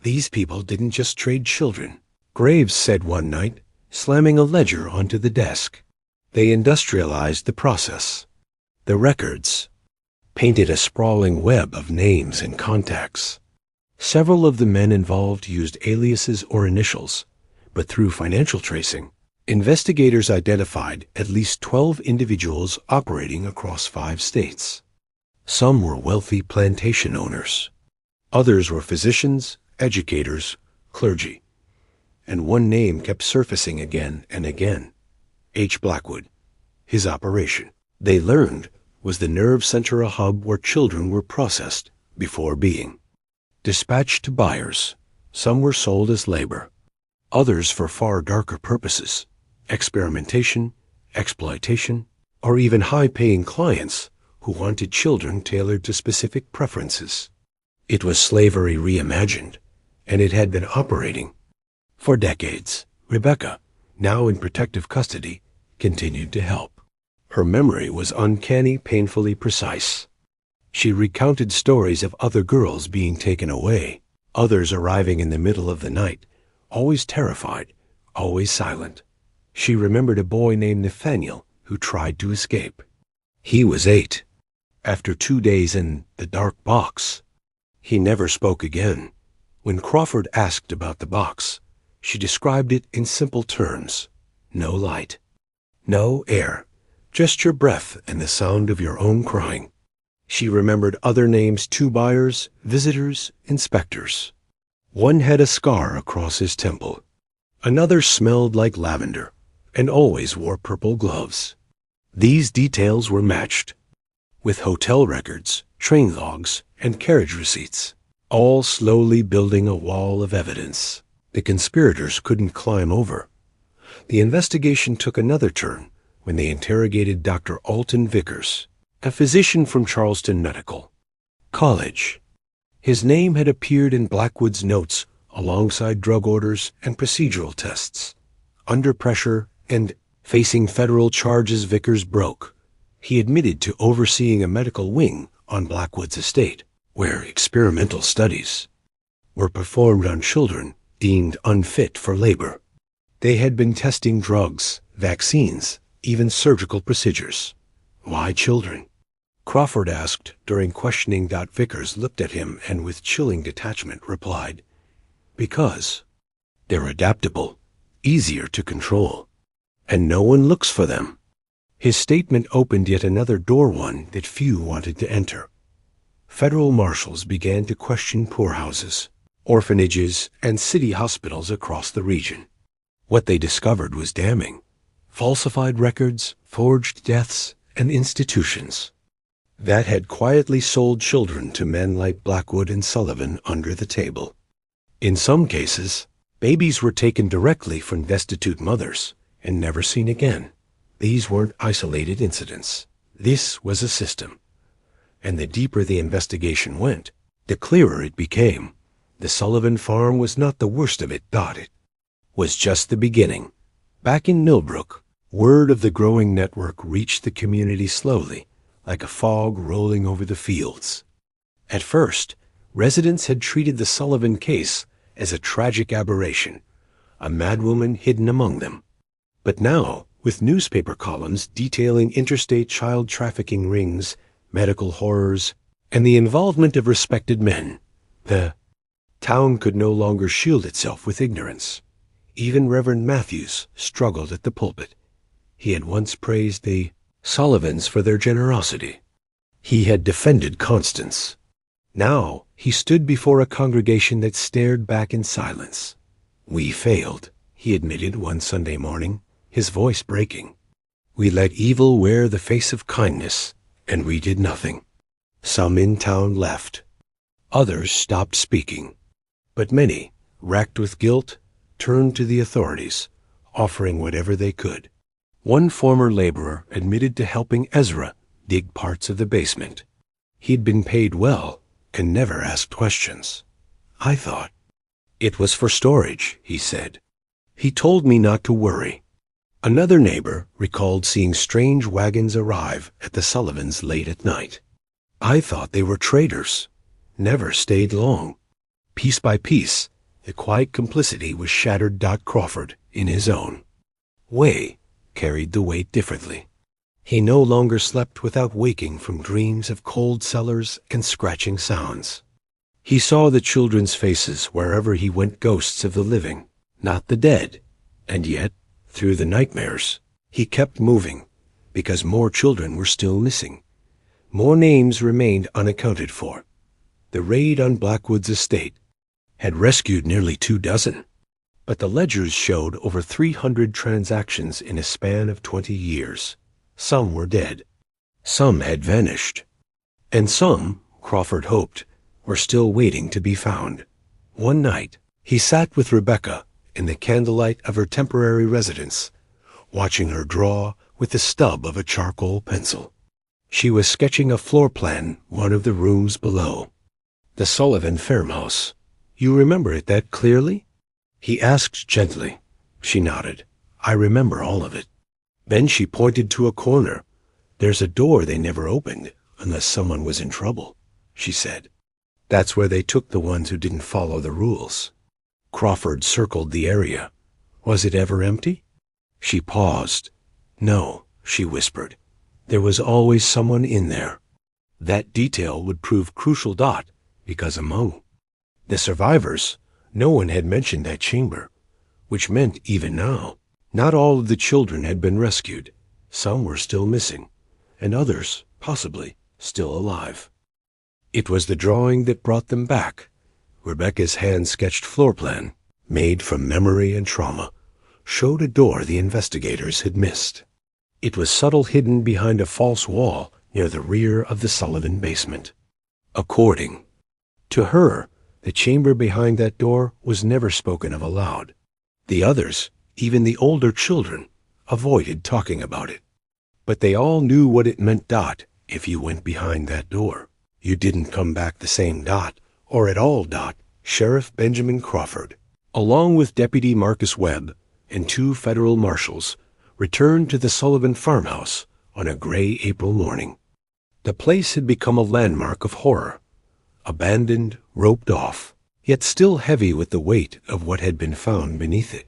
These people didn't just trade children, Graves said one night, slamming a ledger onto the desk. They industrialized the process. The records painted a sprawling web of names and contacts. Several of the men involved used aliases or initials, but through financial tracing, investigators identified at least 12 individuals operating across 5 states. Some were wealthy plantation owners. Others were physicians, educators, clergy. And one name kept surfacing again and again. H. Blackwood. His operation, they learned, was the nerve center, a hub where children were processed before being dispatched to buyers. Some were sold as labor, others for far darker purposes, experimentation, exploitation, or even high-paying clients who wanted children tailored to specific preferences. It was slavery reimagined, and it had been operating for decades. Rebecca, now in protective custody, continued to help. Her memory was uncanny, painfully precise. She recounted stories of other girls being taken away, others arriving in the middle of the night, always terrified, always silent. She remembered a boy named Nathaniel who tried to escape. He was 8. After 2 days in the dark box, he never spoke again. When Crawford asked about the box, she described it in simple terms. No light, no air, just your breath and the sound of your own crying. She remembered other names: 2 buyers, visitors, inspectors. One had a scar across his temple. Another smelled like lavender and always wore purple gloves. These details were matched with hotel records, train logs, and carriage receipts, all slowly building a wall of evidence the conspirators couldn't climb over. The investigation took another turn when they interrogated Dr. Alton Vickers, a physician from Charleston Medical College. His name had appeared in Blackwood's notes alongside drug orders and procedural tests. Under pressure and facing federal charges, Vickers broke. He admitted to overseeing a medical wing on Blackwood's estate, where experimental studies were performed on children deemed unfit for labor. They had been testing drugs, vaccines, even surgical procedures. Why children? Crawford asked during questioning. Vickers looked at him and with chilling detachment replied, "Because they're adaptable, easier to control, and no one looks for them." His statement opened yet another door, one that few wanted to enter. Federal marshals began to question poorhouses, orphanages, and city hospitals across the region. What they discovered was damning: falsified records, forged deaths, and institutions that had quietly sold children to men like Blackwood and Sullivan under the table. In some cases, babies were taken directly from destitute mothers and never seen again. These weren't isolated incidents. This was a system. And the deeper the investigation went, the clearer it became. The Sullivan farm was not the worst of it. It was just the beginning. Back in Millbrook, word of the growing network reached the community slowly, like a fog rolling over the fields. At first, residents had treated the Sullivan case as a tragic aberration, a madwoman hidden among them. But now, with newspaper columns detailing interstate child trafficking rings, medical horrors, and the involvement of respected men, the town could no longer shield itself with ignorance. Even Reverend Matthews struggled at the pulpit. He had once praised the Sullivans for their generosity. He had defended Constance. Now he stood before a congregation that stared back in silence. "We failed," he admitted one Sunday morning, his voice breaking. "We let evil wear the face of kindness, and we did nothing." Some in town left. Others stopped speaking. But many, racked with guilt, turned to the authorities, offering whatever they could. One former laborer admitted to helping Ezra dig parts of the basement. He'd been paid well and never asked questions. "I thought It was for storage, he said. He told me not to worry. Another neighbor recalled seeing strange wagons arrive at the Sullivans late at night. I thought they were traders. Never stayed long. Piece by piece, the quiet complicity was shattered. Crawford, in his own way, carried the weight differently. He no longer slept without waking from dreams of cold cellars and scratching sounds. He saw the children's faces wherever he went, ghosts of the living, not the dead, and yet, through the nightmares, he kept moving, because more children were still missing. More names remained unaccounted for. The raid on Blackwood's estate had rescued nearly 24, but the ledgers showed over 300 transactions in a span of 20 years. Some were dead. Some had vanished. And some, Crawford hoped, were still waiting to be found. One night, he sat with Rebecca in the candlelight of her temporary residence, watching her draw with the stub of a charcoal pencil. She was sketching a floor plan, one of the rooms below. The Sullivan farmhouse. You remember it that clearly? He asked gently. She nodded. I remember all of it. Then she pointed to a corner. There's a door they never opened, unless someone was in trouble, she said. That's where they took the ones who didn't follow the rules. Crawford circled the area. Was it ever empty? She paused. No, she whispered. There was always someone in there. That detail would prove crucial. Because among the survivors, no one had mentioned that chamber, which meant even now, not all of the children had been rescued. Some were still missing, and others, possibly, still alive. It was the drawing that brought them back. Rebecca's hand-sketched floor plan, made from memory and trauma, showed a door the investigators had missed. It was subtle, hidden behind a false wall near the rear of the Sullivan basement. According to her, the chamber behind that door was never spoken of aloud. The others, even the older children, avoided talking about it. But they all knew what it meant. If you went behind that door, you didn't come back the same. Or at all. Sheriff Benjamin Crawford, along with Deputy Marcus Webb and 2 federal marshals, returned to the Sullivan farmhouse on a gray April morning. The place had become a landmark of horror, abandoned, roped off, yet still heavy with the weight of what had been found beneath it.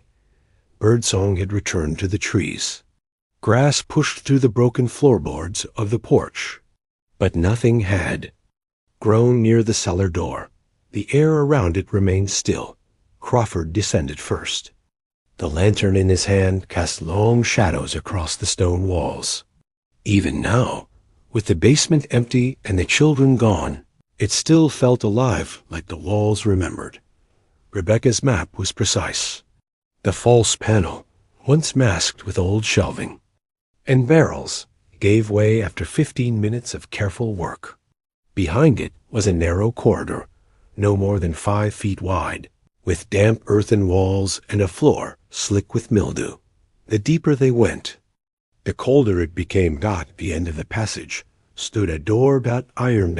Birdsong had returned to the trees. Grass pushed through the broken floorboards of the porch, but nothing had grown near the cellar door. The air around it remained still. Crawford descended first. The lantern in his hand cast long shadows across the stone walls. Even now, with the basement empty and the children gone, it still felt alive, like the walls remembered. Rebecca's map was precise. The false panel, once masked with old shelving and barrels, gave way after 15 minutes of careful work. Behind it was a narrow corridor, no more than 5 feet wide, with damp earthen walls and a floor slick with mildew. The deeper they went, the colder it became. At the end of the passage stood a door. Iron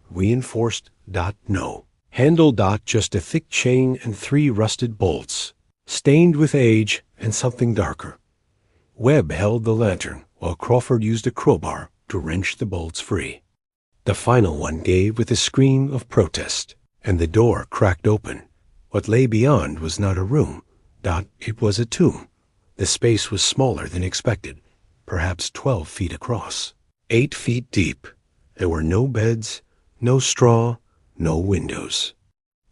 reinforced. No handle. Just a thick chain and 3 rusted bolts, stained with age and something darker. Webb held the lantern while Crawford used a crowbar to wrench the bolts free. The final one gave with a scream of protest, and the door cracked open. What lay beyond was not a room. It was a tomb. The space was smaller than expected, perhaps 12 feet across, 8 feet deep. There were no beds, no straw, no windows.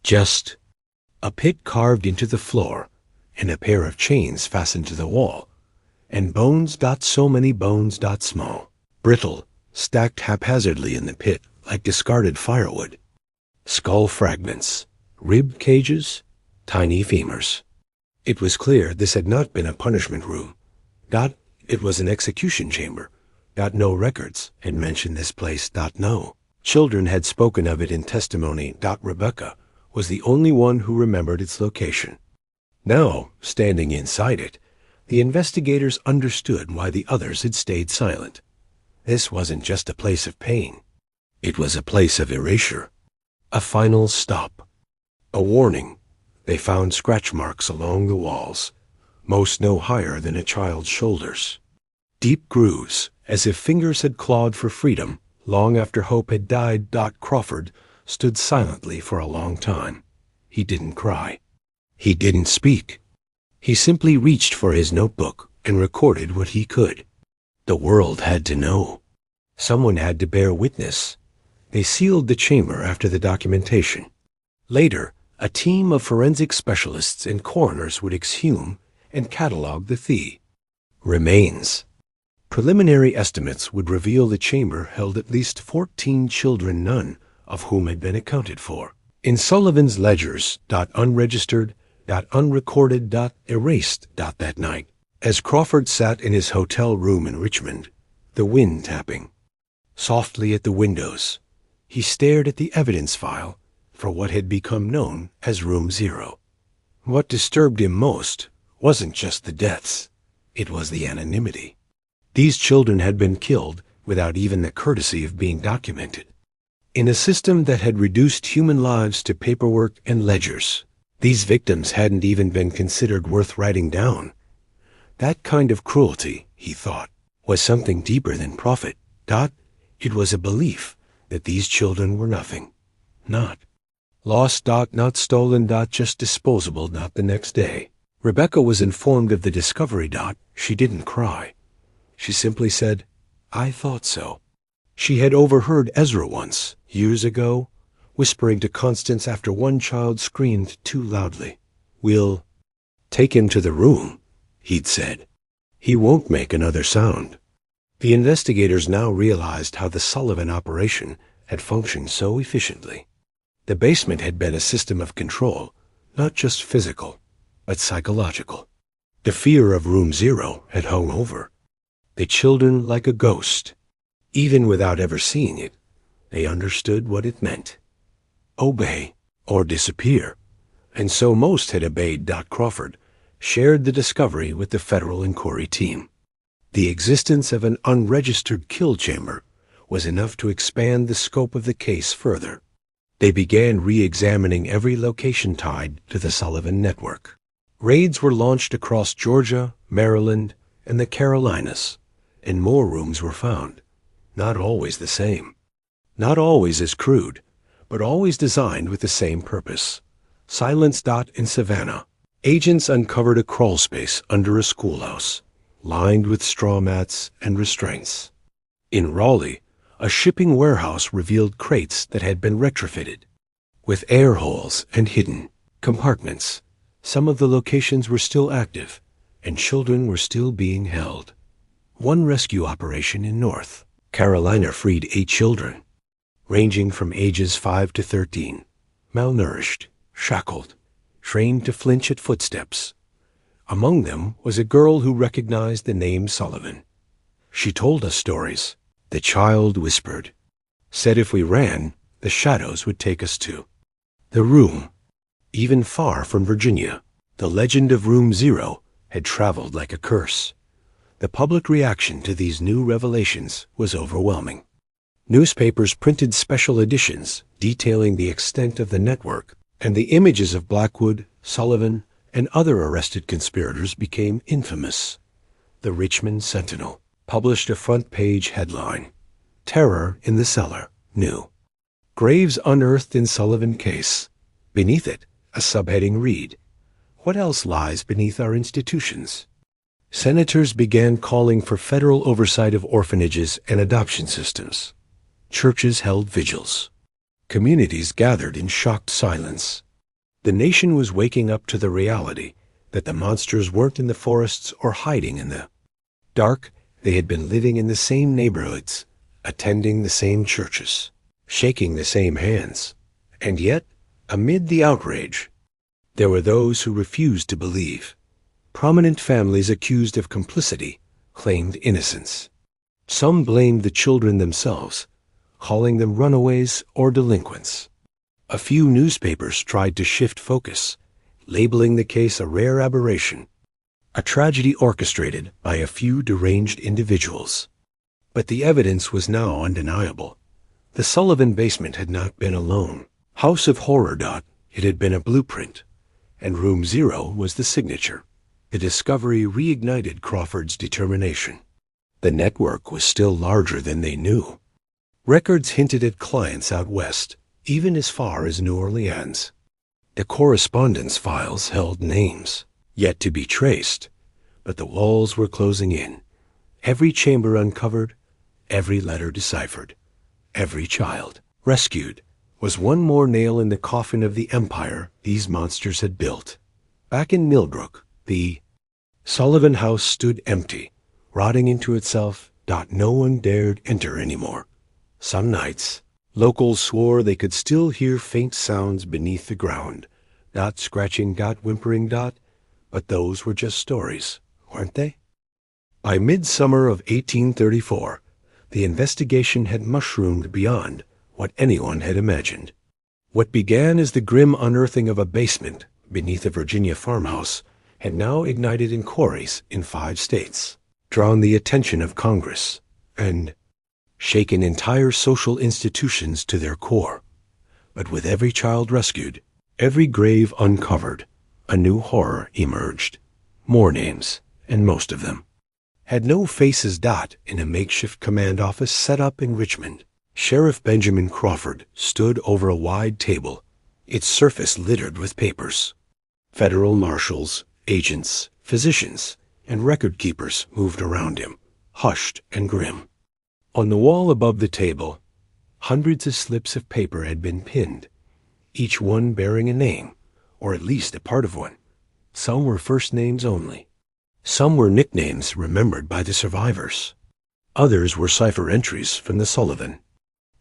Just a pit carved into the floor, and a pair of chains fastened to the wall, and bones. So many bones. Small, brittle, stacked haphazardly in the pit like discarded firewood. Skull fragments, rib cages, tiny femurs. It was clear this had not been a punishment room. It was an execution chamber. No records had mentioned this place. No children had spoken of it in testimony. Rebecca was the only one who remembered its location. Now, standing inside it, the investigators understood why the others had stayed silent. This wasn't just a place of pain. It was a place of erasure. A final stop. A warning. They found scratch marks along the walls, most no higher than a child's shoulders. Deep grooves, as if fingers had clawed for freedom long after hope had died. Crawford stood silently for a long time. He didn't cry. He didn't speak. He simply reached for his notebook and recorded what he could. The world had to know. Someone had to bear witness. They sealed the chamber after the documentation. Later, a team of forensic specialists and coroners would exhume and catalog the remains. Preliminary estimates would reveal the chamber held at least 14 children, none of whom had been accounted for. In Sullivan's ledgers, unregistered, unrecorded, erased, that night, as Crawford sat in his hotel room in Richmond, the wind tapping softly at the windows, he stared at the evidence file for what had become known as Room Zero. What disturbed him most wasn't just the deaths, it was the anonymity. These children had been killed without even the courtesy of being documented. In a system that had reduced human lives to paperwork and ledgers, these victims hadn't even been considered worth writing down. That kind of cruelty, he thought, was something deeper than profit. It was a belief that these children were nothing. Not lost. Not stolen. Just disposable. The next day, Rebecca was informed of the discovery. She didn't cry. She simply said, "I thought so." She had overheard Ezra once, years ago, whispering to Constance after one child screamed too loudly. "We'll take him to the room," he'd said. "He won't make another sound." The investigators now realized how the Sullivan operation had functioned so efficiently. The basement had been a system of control, not just physical, but psychological. The fear of Room Zero had hung over the children like a ghost. Even without ever seeing it, they understood what it meant. Obey or disappear. And so most had obeyed. Crawford shared the discovery with the federal inquiry team. The existence of an unregistered kill chamber was enough to expand the scope of the case further. They began re-examining every location tied to the Sullivan network. Raids were launched across Georgia, Maryland, and the Carolinas, and more rooms were found. Not always the same. Not always as crude, but always designed with the same purpose. Silence. In Savannah, agents uncovered a crawl space under a schoolhouse, lined with straw mats and restraints. In Raleigh, a shipping warehouse revealed crates that had been retrofitted, with air holes and hidden compartments. Some of the locations were still active, and children were still being held. One rescue operation in North Carolina freed 8 children, ranging from ages 5 to 13, malnourished, shackled, trained to flinch at footsteps. Among them was a girl who recognized the name Sullivan. She told us stories. The child whispered, said if we ran, the shadows would take us to the room. Even far from Virginia, the legend of Room Zero had traveled like a curse. The public reaction to these new revelations was overwhelming. Newspapers printed special editions detailing the extent of the network, and the images of Blackwood, Sullivan, and other arrested conspirators became infamous. The Richmond Sentinel published a front-page headline, "Terror in the Cellar, New. Graves Unearthed in Sullivan Case." Beneath it, a subheading read, "What else lies beneath our institutions?" Senators began calling for federal oversight of orphanages and adoption systems. Churches held vigils. Communities gathered in shocked silence. The nation was waking up to the reality that the monsters weren't in the forests or hiding in the dark. They had been living in the same neighborhoods, attending the same churches, shaking the same hands. And yet, amid the outrage, there were those who refused to believe. Prominent families accused of complicity claimed innocence. Some blamed the children themselves, calling them runaways or delinquents. A few newspapers tried to shift focus, labeling the case a rare aberration, a tragedy orchestrated by a few deranged individuals. But the evidence was now undeniable. The Sullivan basement had not been alone. House of Horror. It had been a blueprint, and room 0 was the signature. The discovery reignited Crawford's determination. The network was still larger than they knew. Records hinted at clients out west, even as far as New Orleans. The correspondence files held names, yet to be traced, but the walls were closing in. Every chamber uncovered, every letter deciphered, every child rescued was one more nail in the coffin of the empire these monsters had built. Back in Millbrook, the Sullivan house stood empty, rotting into itself. No one dared enter anymore. Some nights, locals swore they could still hear faint sounds beneath the ground. Dot scratching, dot whimpering, dot. But those were just stories, weren't they? By midsummer of 1834, the investigation had mushroomed beyond what anyone had imagined. What began as the grim unearthing of a basement beneath a Virginia farmhouse had now ignited inquiries in 5 states, drawn the attention of Congress, and shaken entire social institutions to their core. But with every child rescued, every grave uncovered, a new horror emerged. More names, and most of them had no faces. In a makeshift command office set up in Richmond, Sheriff Benjamin Crawford stood over a wide table, its surface littered with papers. Federal marshals, agents, physicians, and record keepers moved around him, hushed and grim. On the wall above the table, hundreds of slips of paper had been pinned, each one bearing a name, or at least a part of one. Some were first names only. Some were nicknames remembered by the survivors. Others were cipher entries from the Sullivan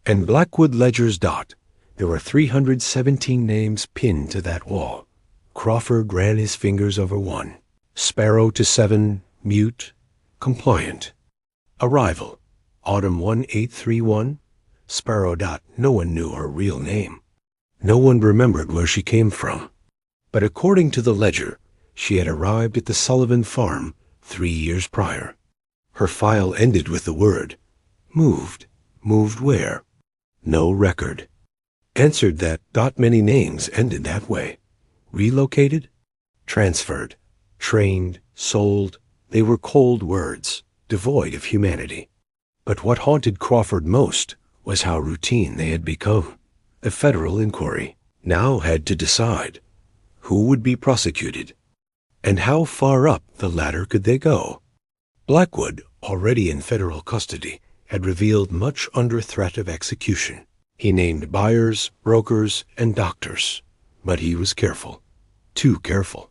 and Blackwood ledgers. There were 317 names pinned to that wall. Crawford ran his fingers over one. Sparrow to 7, mute, compliant. Arrival, autumn 1831. Sparrow. No one knew her real name. No one remembered where she came from. But according to the ledger, she had arrived at the Sullivan farm 3 years prior. Her file ended with the word, moved. Moved where? No record. Answered that. Many names ended that way. Relocated? Transferred. Trained. Sold. They were cold words, devoid of humanity. But what haunted Crawford most was how routine they had become. A federal inquiry now had to decide who would be prosecuted, and how far up the ladder could they go. Blackwood, already in federal custody, had revealed much under threat of execution. He named buyers, brokers, and doctors, but he was careful, too careful.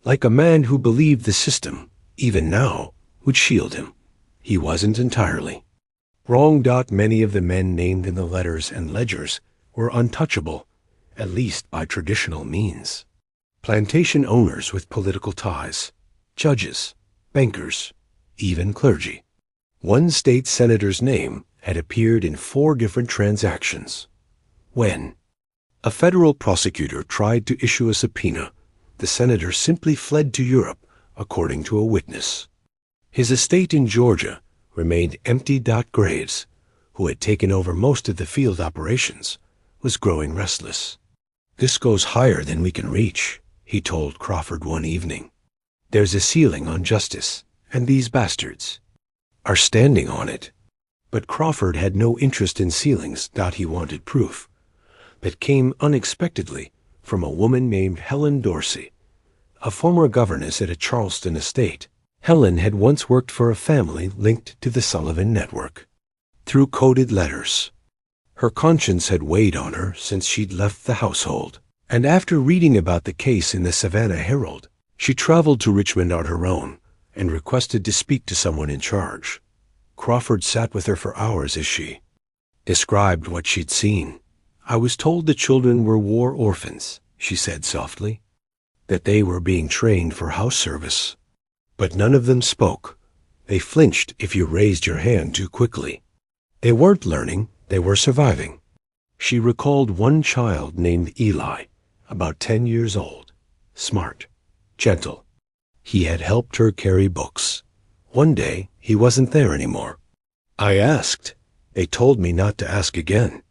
Like a man who believed the system, even now, would shield him. He wasn't entirely. Wrong. Many of the men named in the letters and ledgers were untouchable, at least by traditional means. Plantation owners with political ties, judges, bankers, even clergy. One state senator's name had appeared in 4 different transactions. When a federal prosecutor tried to issue a subpoena, the senator simply fled to Europe, according to a witness. His estate in Georgia remained empty. Graves, who had taken over most of the field operations, was growing restless. This goes higher than we can reach, he told Crawford one evening. There's a ceiling on justice, and these bastards are standing on it. But Crawford had no interest in ceilings. He wanted proof that came unexpectedly from a woman named Helen Dorsey, a former governess at a Charleston estate. Helen had once worked for a family linked to the Sullivan network. Through coded letters, her conscience had weighed on her since she'd left the household, and after reading about the case in the Savannah Herald, she traveled to Richmond on her own and requested to speak to someone in charge. Crawford sat with her for hours as she described what she'd seen. I was told the children were war orphans, she said softly, that they were being trained for house service. But none of them spoke. They flinched if you raised your hand too quickly. They weren't learning, they were surviving. She recalled one child named Eli, about 10 years old, smart, gentle. He had helped her carry books. One day, he wasn't there anymore. I asked. They told me not to ask again.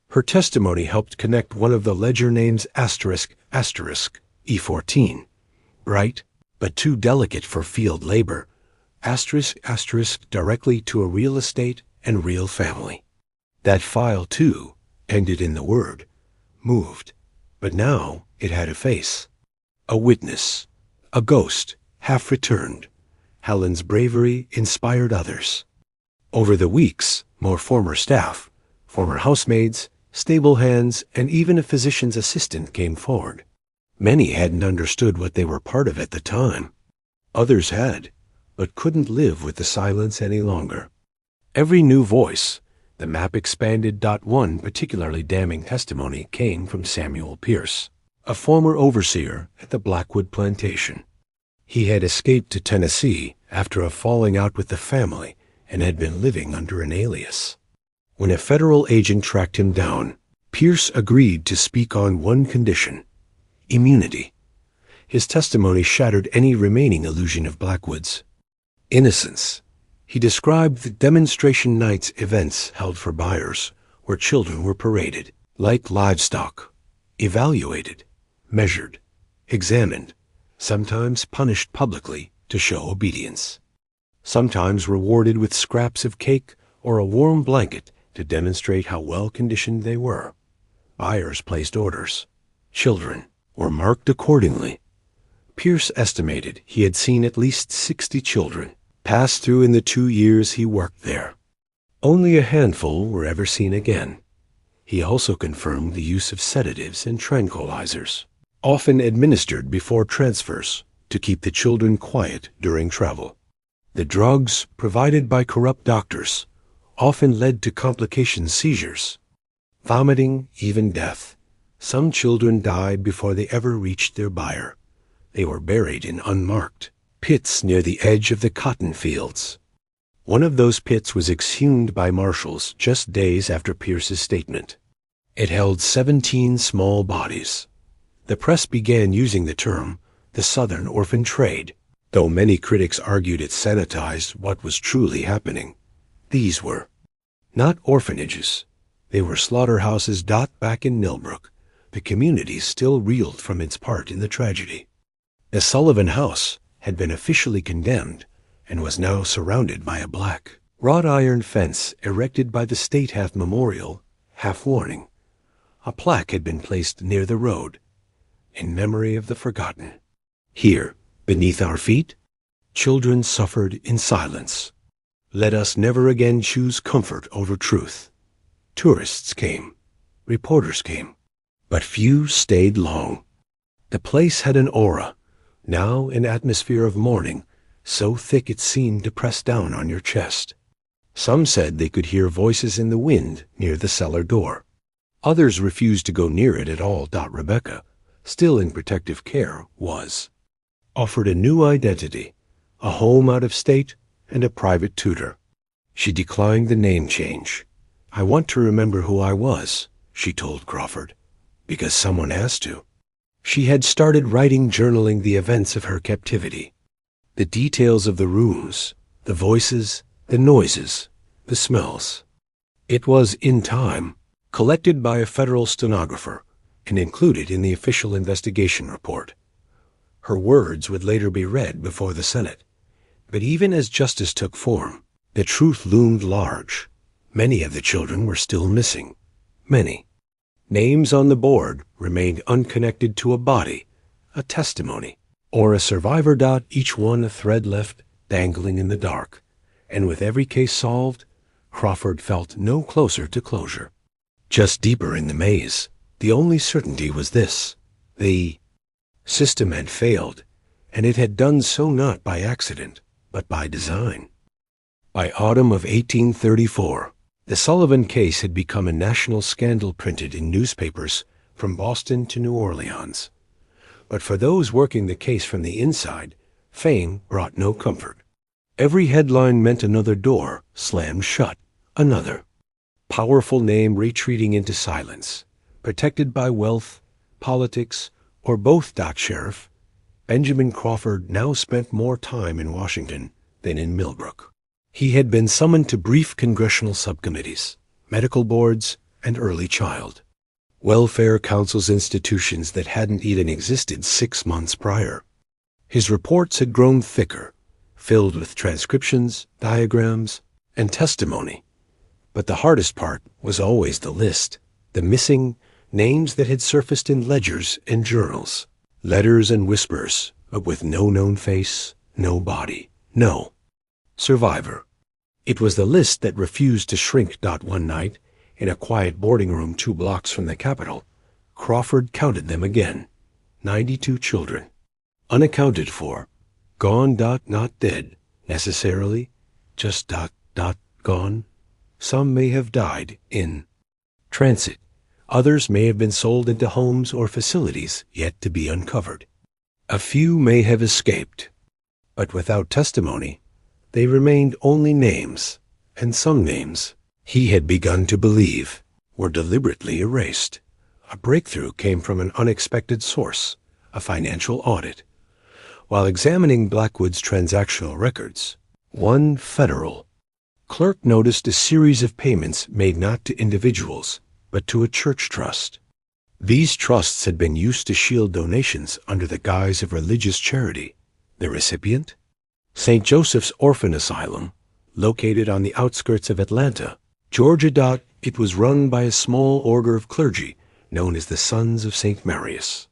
Her testimony helped connect one of the ledger names ***, E14, bright, but too delicate for field labor, *** directly to a real estate and real family. That file, too, ended in the word, moved, but now it had a face. A witness, a ghost, half returned. Helen's bravery inspired others. Over the weeks, more former staff, former housemaids, stable hands, and even a physician's assistant came forward. Many hadn't understood what they were part of at the time. Others had, but couldn't live with the silence any longer. Every new voice, the map expanded. One particularly damning testimony came from Samuel Pierce, a former overseer at the Blackwood plantation. He had escaped to Tennessee after a falling out with the family and had been living under an alias. When a federal agent tracked him down, Pierce agreed to speak on one condition: immunity. His testimony shattered any remaining illusion of Blackwood's innocence. He described the demonstration night's events held for buyers, where children were paraded, like livestock, evaluated, measured, examined, sometimes punished publicly to show obedience, sometimes rewarded with scraps of cake or a warm blanket to demonstrate how well-conditioned they were. Buyers placed orders. Children were marked accordingly. Pierce estimated he had seen at least 60 children pass through in the 2 years he worked there. Only a handful were ever seen again. He also confirmed the use of sedatives and tranquilizers, often administered before transfers to keep the children quiet during travel. The drugs, provided by corrupt doctors, often led to complications: seizures, vomiting, even death. Some children died before they ever reached their buyer. They were buried in unmarked pits near the edge of the cotton fields. One of those pits was exhumed by marshals just days after Pierce's statement. It held 17 small bodies. The press began using the term the Southern Orphan Trade, though many critics argued it sanitized what was truly happening. These were not orphanages. They were slaughterhouses. Back in Millbrook, the community still reeled from its part in the tragedy. The Sullivan house had been officially condemned and was now surrounded by a black wrought iron fence erected by the state, half memorial, half warning. A plaque had been placed near the road in memory of the forgotten. Here, beneath our feet, children suffered in silence. Let us never again choose comfort over truth. Tourists came, reporters came, but few stayed long. The place had an aura, now an atmosphere of mourning, so thick it seemed to press down on your chest. Some said they could hear voices in the wind near the cellar door. Others refused to go near it at all. Rebecca, still in protective care, was offered a new identity, a home out of state, and a private tutor. She declined the name change. "I want to remember who I was," she told Crawford, "because someone has to." She had started journaling the events of her captivity, the details of the rooms, the voices, the noises, the smells. It was, in time, collected by a federal stenographer and included in the official investigation report. Her words would later be read before the Senate. But even as justice took form, the truth loomed large. Many of the children were still missing. Many. Names on the board remained unconnected to a body, a testimony, or a survivor. Each one a thread left dangling in the dark. And with every case solved, Crawford felt no closer to closure. Just deeper in the maze, the only certainty was this: the system had failed, and it had done so not by accident, but by design. By autumn of 1834, the Sullivan case had become a national scandal, printed in newspapers from Boston to New Orleans. But for those working the case from the inside, fame brought no comfort. Every headline meant another door slammed shut, another powerful name retreating into silence, protected by wealth, politics, or both. Sheriff Benjamin Crawford now spent more time in Washington than in Millbrook. He had been summoned to brief congressional subcommittees, medical boards, and early child. welfare councils institutions that hadn't even existed 6 months prior. His reports had grown thicker, filled with transcriptions, diagrams, and testimony. But the hardest part was always the list, the missing names that had surfaced in ledgers and journals, letters and whispers, but with no known face, no body, no survivor. It was the list that refused to shrink. One night, in a quiet boarding room 2 blocks from the Capitol, Crawford counted them again. 92 children, unaccounted for, gone. Not dead, necessarily, just gone. Some may have died in transit. Others may have been sold into homes or facilities yet to be uncovered. A few may have escaped, but without testimony, they remained only names, and some names he had begun to believe were deliberately erased. A breakthrough came from an unexpected source, a financial audit. While examining Blackwood's transactional records, one federal clerk noticed a series of payments made not to individuals, but to a church trust. These trusts had been used to shield donations under the guise of religious charity. The recipient? St. Joseph's Orphan Asylum, located on the outskirts of Atlanta, Georgia. It was run by a small order of clergy known as the Sons of St. Marius,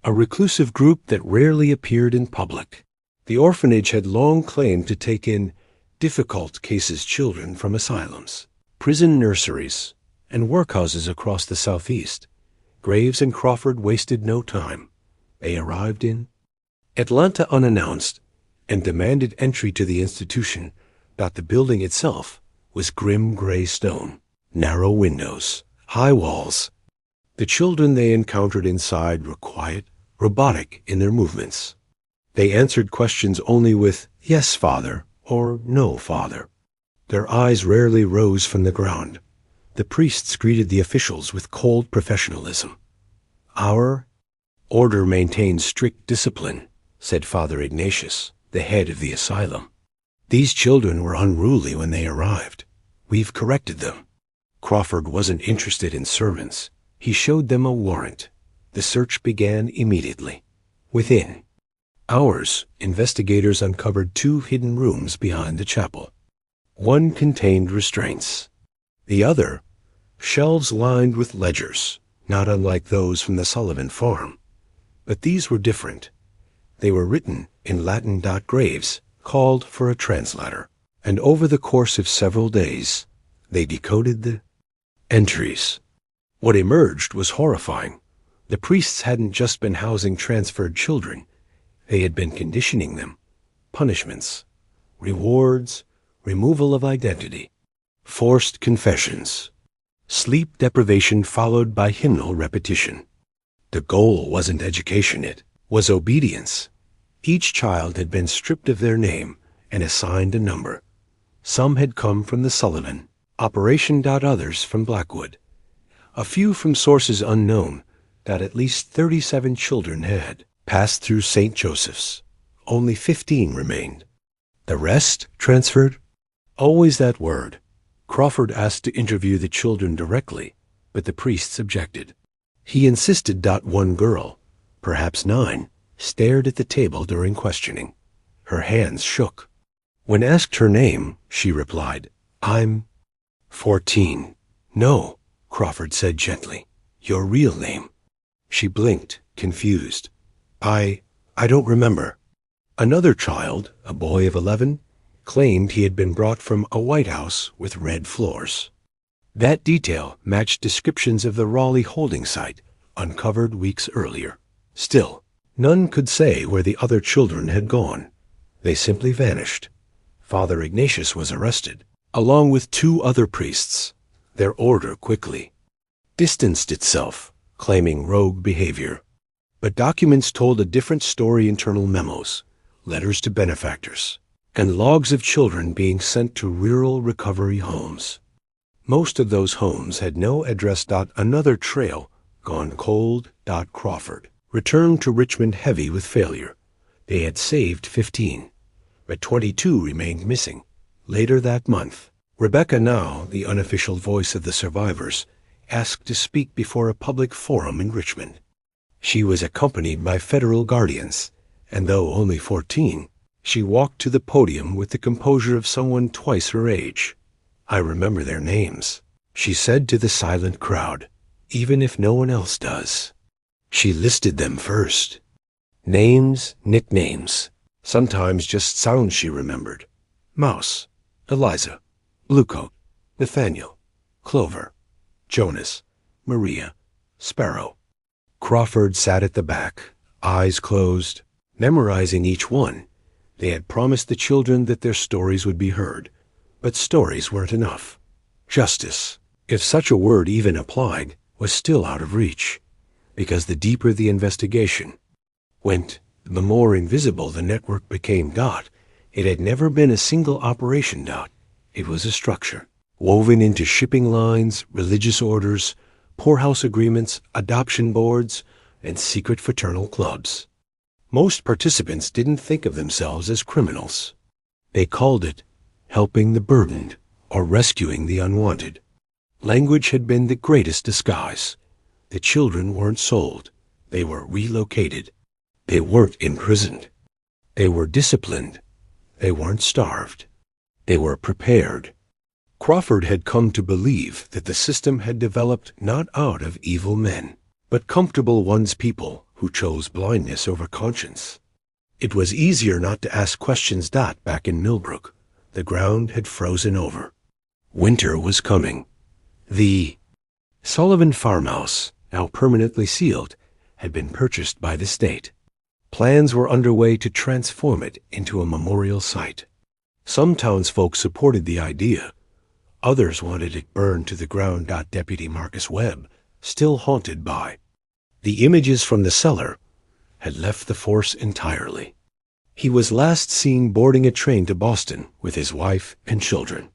a reclusive group that rarely appeared in public. The orphanage had long claimed to take in difficult cases children from asylums, prison nurseries, and workhouses across the Southeast. Graves and Crawford wasted no time. They arrived in Atlanta unannounced and demanded entry to the institution. The building itself was grim gray stone, narrow windows, high walls. The children they encountered inside were quiet, robotic in their movements. They answered questions only with, "Yes, Father," or "No, Father." Their eyes rarely rose from the ground. The priests greeted the officials with cold professionalism. "Our order maintains strict discipline," said Father Ignatius, the head of the asylum. "These children were unruly when they arrived. We've corrected them." Crawford wasn't interested in sermons. He showed them a warrant. The search began immediately. Within hours, investigators uncovered 2 hidden rooms behind the chapel. One contained restraints. The other, shelves lined with ledgers, not unlike those from the Sullivan farm. But these were different. They were written in Latin. Graves called for a translator, and over the course of several days, they decoded the entries. What emerged was horrifying. The priests hadn't just been housing transferred children. They had been conditioning them. Punishments, rewards, removal of identity, forced confessions, sleep deprivation followed by hymnal repetition. The goal wasn't education, it was obedience. Each child had been stripped of their name and assigned a number. Some had come from the Sullivan operation. Others from Blackwood. A few from sources unknown. At least 37 children had passed through St. Joseph's. Only 15 remained. The rest transferred? Always that word. Crawford asked to interview the children directly, but the priests objected. He insisted. One girl, perhaps 9, stared at the table during questioning. Her hands shook. When asked her name, she replied, "I'm 14. "No," Crawford said gently. "Your real name." She blinked, confused. I don't remember." Another child, a boy of 11, claimed he had been brought from a White House with red floors. That detail matched descriptions of the Raleigh holding site, uncovered weeks earlier. Still, none could say where the other children had gone. They simply vanished. Father Ignatius was arrested, along with 2 other priests. Their order quickly distanced itself, claiming rogue behavior. But documents told a different story. Internal memos, letters to benefactors, and logs of children being sent to rural recovery homes. Most of those homes had no address. Another trail, gone cold. Crawford returned to Richmond heavy with failure. They had saved 15, but 22 remained missing. Later that month, Rebecca, now the unofficial voice of the survivors, asked to speak before a public forum in Richmond. She was accompanied by federal guardians, and though only 14, she walked to the podium with the composure of someone twice her age. "I remember their names," she said to the silent crowd, "even if no one else does." She listed them first. Names, nicknames, sometimes just sounds she remembered. Mouse, Eliza, Bluecoat, Nathaniel, Clover, Jonas, Maria, Sparrow. Crawford sat at the back, eyes closed, memorizing each one. They had promised the children that their stories would be heard, but stories weren't enough. Justice, if such a word even applied, was still out of reach, because the deeper the investigation went, the more invisible the network became. It had never been a single operation. It was a structure, woven into shipping lines, religious orders, poorhouse agreements, adoption boards, and secret fraternal clubs. Most participants didn't think of themselves as criminals. They called it helping the burdened or rescuing the unwanted. Language had been the greatest disguise. The children weren't sold. They were relocated. They weren't imprisoned. They were disciplined. They weren't starved. They were prepared. Crawford had come to believe that the system had developed not out of evil men, but comfortable ones, people who chose blindness over conscience. It was easier not to ask questions. Back in Millbrook, the ground had frozen over. Winter was coming. The Sullivan farmhouse, now permanently sealed, had been purchased by the state. Plans were underway to transform it into a memorial site. Some townsfolk supported the idea. Others wanted it burned to the ground. Deputy Marcus Webb, still haunted by the images from the cellar, had left the force entirely. He was last seen boarding a train to Boston with his wife and children.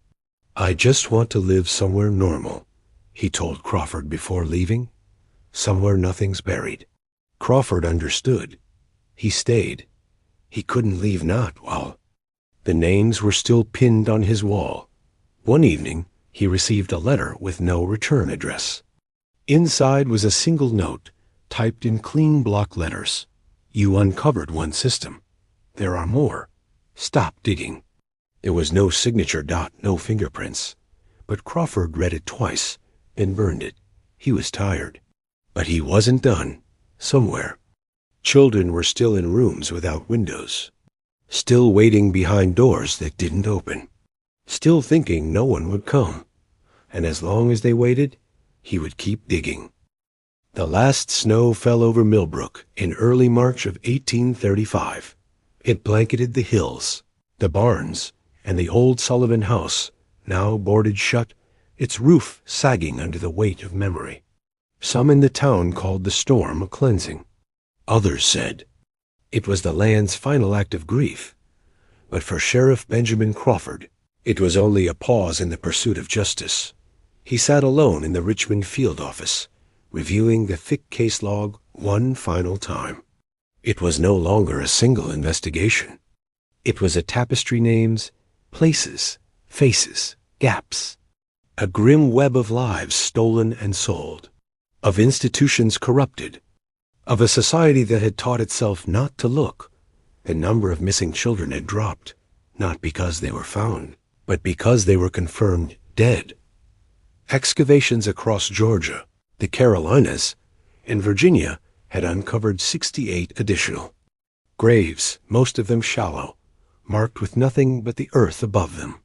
"I just want to live somewhere normal," he told Crawford before leaving. "Somewhere nothing's buried." Crawford understood. He stayed. He couldn't leave not while the names were still pinned on his wall. One evening, he received a letter with no return address. Inside was a single note, typed in clean block letters. "You uncovered one system. There are more. Stop digging." There was no signature. No fingerprints. But Crawford read it twice, then burned it. He was tired. But he wasn't done. Somewhere, children were still in rooms without windows, still waiting behind doors that didn't open, still thinking no one would come. And as long as they waited, he would keep digging. The last snow fell over Millbrook in early March of 1835. It blanketed the hills, the barns, and the old Sullivan house, now boarded shut, its roof sagging under the weight of memory. Some in the town called the storm a cleansing. Others said it was the land's final act of grief. But for Sheriff Benjamin Crawford, it was only a pause in the pursuit of justice. He sat alone in the Richmond field office, reviewing the thick case log one final time. It was no longer a single investigation. It was a tapestry: names, places, faces, gaps. A grim web of lives stolen and sold, of institutions corrupted, of a society that had taught itself not to look. The number of missing children had dropped, not because they were found, but because they were confirmed dead. Excavations across Georgia, the Carolinas, and Virginia had uncovered 68 additional graves, most of them shallow, marked with nothing but the earth above them.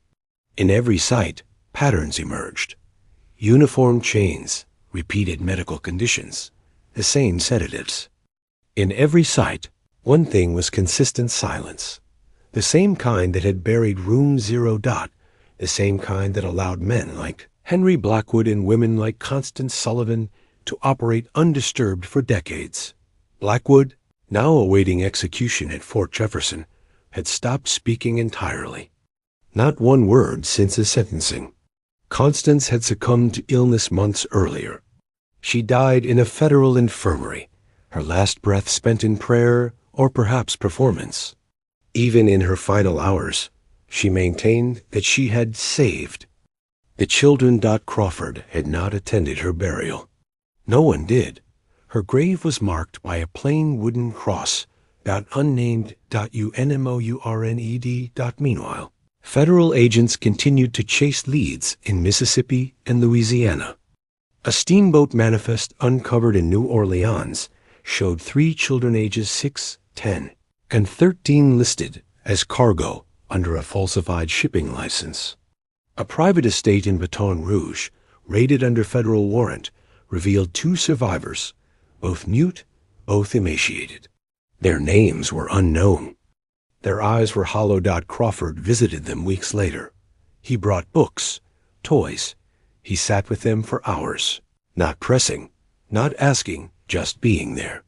In every site, patterns emerged: uniform chains, repeated medical conditions, the same sedatives. In every site, one thing was consistent: silence. The same kind that had buried Room 0. The same kind that allowed men like Henry Blackwood and women like Constance Sullivan to operate undisturbed for decades. Blackwood, now awaiting execution at Fort Jefferson, had stopped speaking entirely. Not one word since his sentencing. Constance had succumbed to illness months earlier. She died in a federal infirmary, her last breath spent in prayer or perhaps performance. Even in her final hours, she maintained that she had saved. The children. Crawford had not attended her burial. No one did. Her grave was marked by a plain wooden cross. Unnamed. Unmourned. Meanwhile, federal agents continued to chase leads in Mississippi and Louisiana. A steamboat manifest uncovered in New Orleans showed 3 children ages 6, 10, and 13 listed as cargo under a falsified shipping license. A private estate in Baton Rouge, raided under federal warrant, revealed 2 survivors, both mute, both emaciated. Their names were unknown. Their eyes were hollow. Crawford visited them weeks later. He brought books, toys. He sat with them for hours, not pressing, not asking, just being there.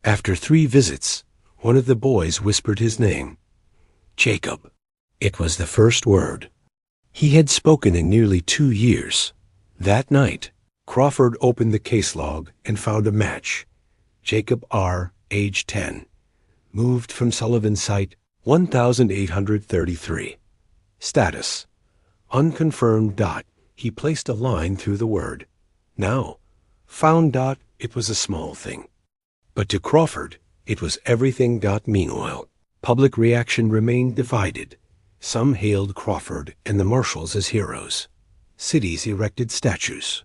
After 3 visits, one of the boys whispered his name. Jacob. It was the first word. He had spoken in nearly 2 years. That night, Crawford opened the case log and found a match. Jacob R., age 10. Moved from Sullivan Site, 1833. Status: unconfirmed. He placed a line through the word. Now, found. It was a small thing. But to Crawford, it was everything. Meanwhile, public reaction remained divided. Some hailed Crawford and the marshals as heroes. Cities erected statues.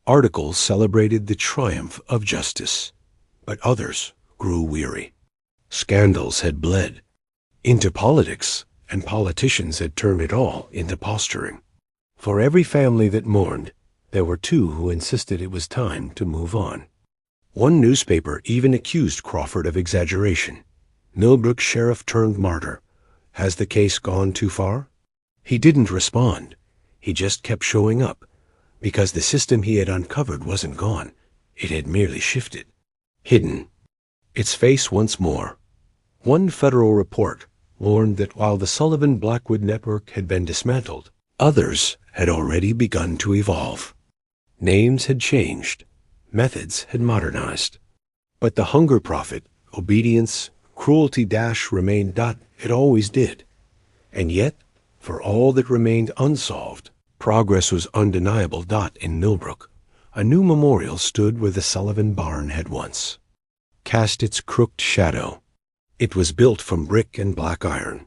Articles celebrated the triumph of justice. But others grew weary. Scandals had bled into politics, and politicians had turned it all into posturing. For every family that mourned, there were 2 who insisted it was time to move on. One newspaper even accused Crawford of exaggeration. Millbrook sheriff turned martyr. Has the case gone too far? He didn't respond. He just kept showing up, because the system he had uncovered wasn't gone. It had merely shifted. Hidden its face once more. One federal report warned that while the Sullivan-Blackwood network had been dismantled, others had already begun to evolve. Names had changed. Methods had modernized. But the hunger profit, obedience, cruelty remained. It always did. And yet, for all that remained unsolved, progress was undeniable. In Millbrook, a new memorial stood where the Sullivan barn had once cast its crooked shadow. It was built from brick and black iron.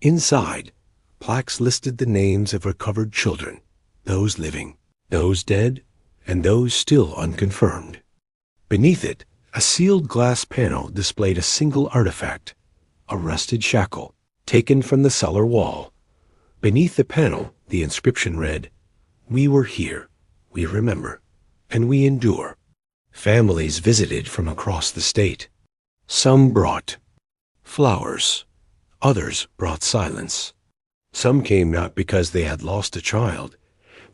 Inside, plaques listed the names of recovered children, those living, those dead, and those still unconfirmed. Beneath it, a sealed glass panel displayed a single artifact, a rusted shackle, taken from the cellar wall. Beneath the panel, the inscription read, "We were here, we remember, and we endure." Families visited from across the state. Some brought flowers. Others brought silence. Some came not because they had lost a child,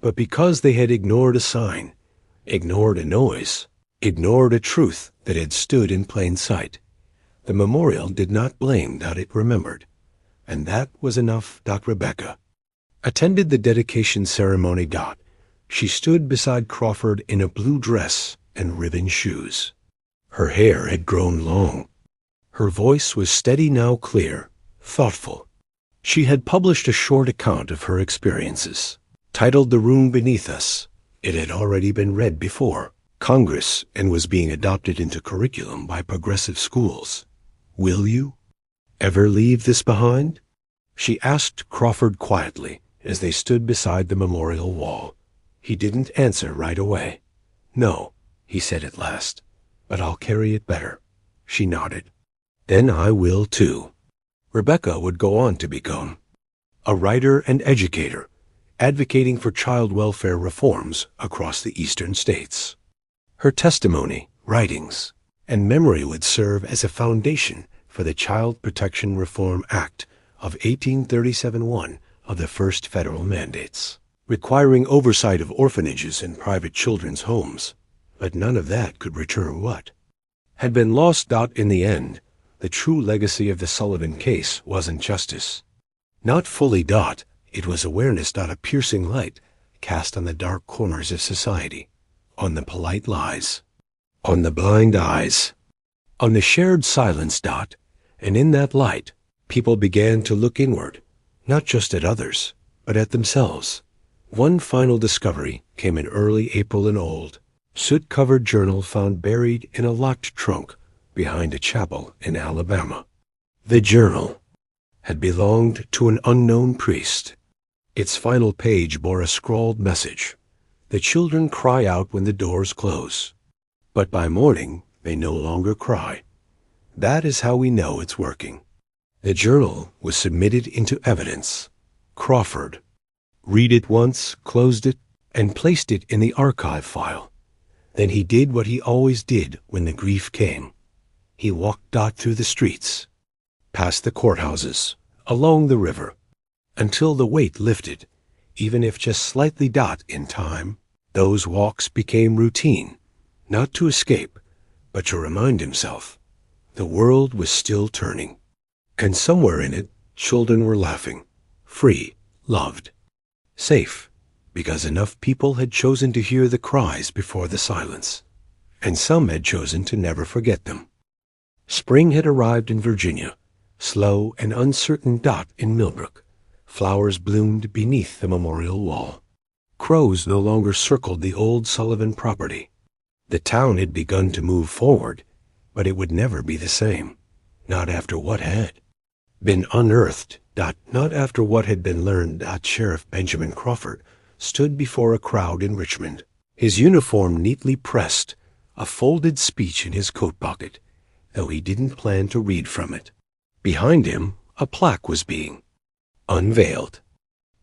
but because they had ignored a sign, ignored a noise, ignored a truth that had stood in plain sight. The memorial did not blame. It remembered. And that was enough. Rebecca attended the dedication ceremony. She stood beside Crawford in a blue dress and ribbon shoes. Her hair had grown long. Her voice was steady now, clear, thoughtful. She had published a short account of her experiences, titled "The Room Beneath Us." It had already been read before Congress and was being adopted into curriculum by progressive schools. "Will you ever leave this behind?" she asked Crawford quietly as they stood beside the memorial wall. He didn't answer right away. "No," he said at last, "but I'll carry it better." She nodded. "Then I will too." Rebecca would go on to become a writer and educator, advocating for child welfare reforms across the eastern states. Her testimony, writings, and memory would serve as a foundation for the Child Protection Reform Act of 1837, one of the first federal mandates, requiring oversight of orphanages and private children's homes. But none of that could return what had been lost. In the end, the true legacy of the Sullivan case wasn't justice. Not fully. It was awareness. A piercing light cast on the dark corners of society, on the polite lies, on the blind eyes, on the shared silence. And in that light, people began to look inward, not just at others, but at themselves. One final discovery came in early April. An old, soot-covered journal found buried in a locked trunk behind a chapel in Alabama. The journal had belonged to an unknown priest. Its final page bore a scrawled message: "The children cry out when the doors close, but by morning they no longer cry." That is how we know it's working. The journal was submitted into evidence. Crawford read it once, closed it, and placed it in the archive file. Then he did what he always did when the grief came. He walked Dot through the streets, past the courthouses, along the river, until the weight lifted, even if just slightly. Dot, in time, those walks became routine, not to escape, but to remind himself the world was still turning. And somewhere in it, children were laughing, free, loved, safe, because enough people had chosen to hear the cries before the silence, and some had chosen to never forget them. Spring had arrived in Virginia, slow and uncertain. Dot in Millbrook. Flowers bloomed beneath the memorial wall. Crows no longer circled the old Sullivan property. The town had begun to move forward, but it would never be the same, not after what had been unearthed. Not after what had been learned. Sheriff Benjamin Crawford stood before a crowd in Richmond, his uniform neatly pressed, a folded speech in his coat pocket, though he didn't plan to read from it. Behind him, a plaque was being unveiled.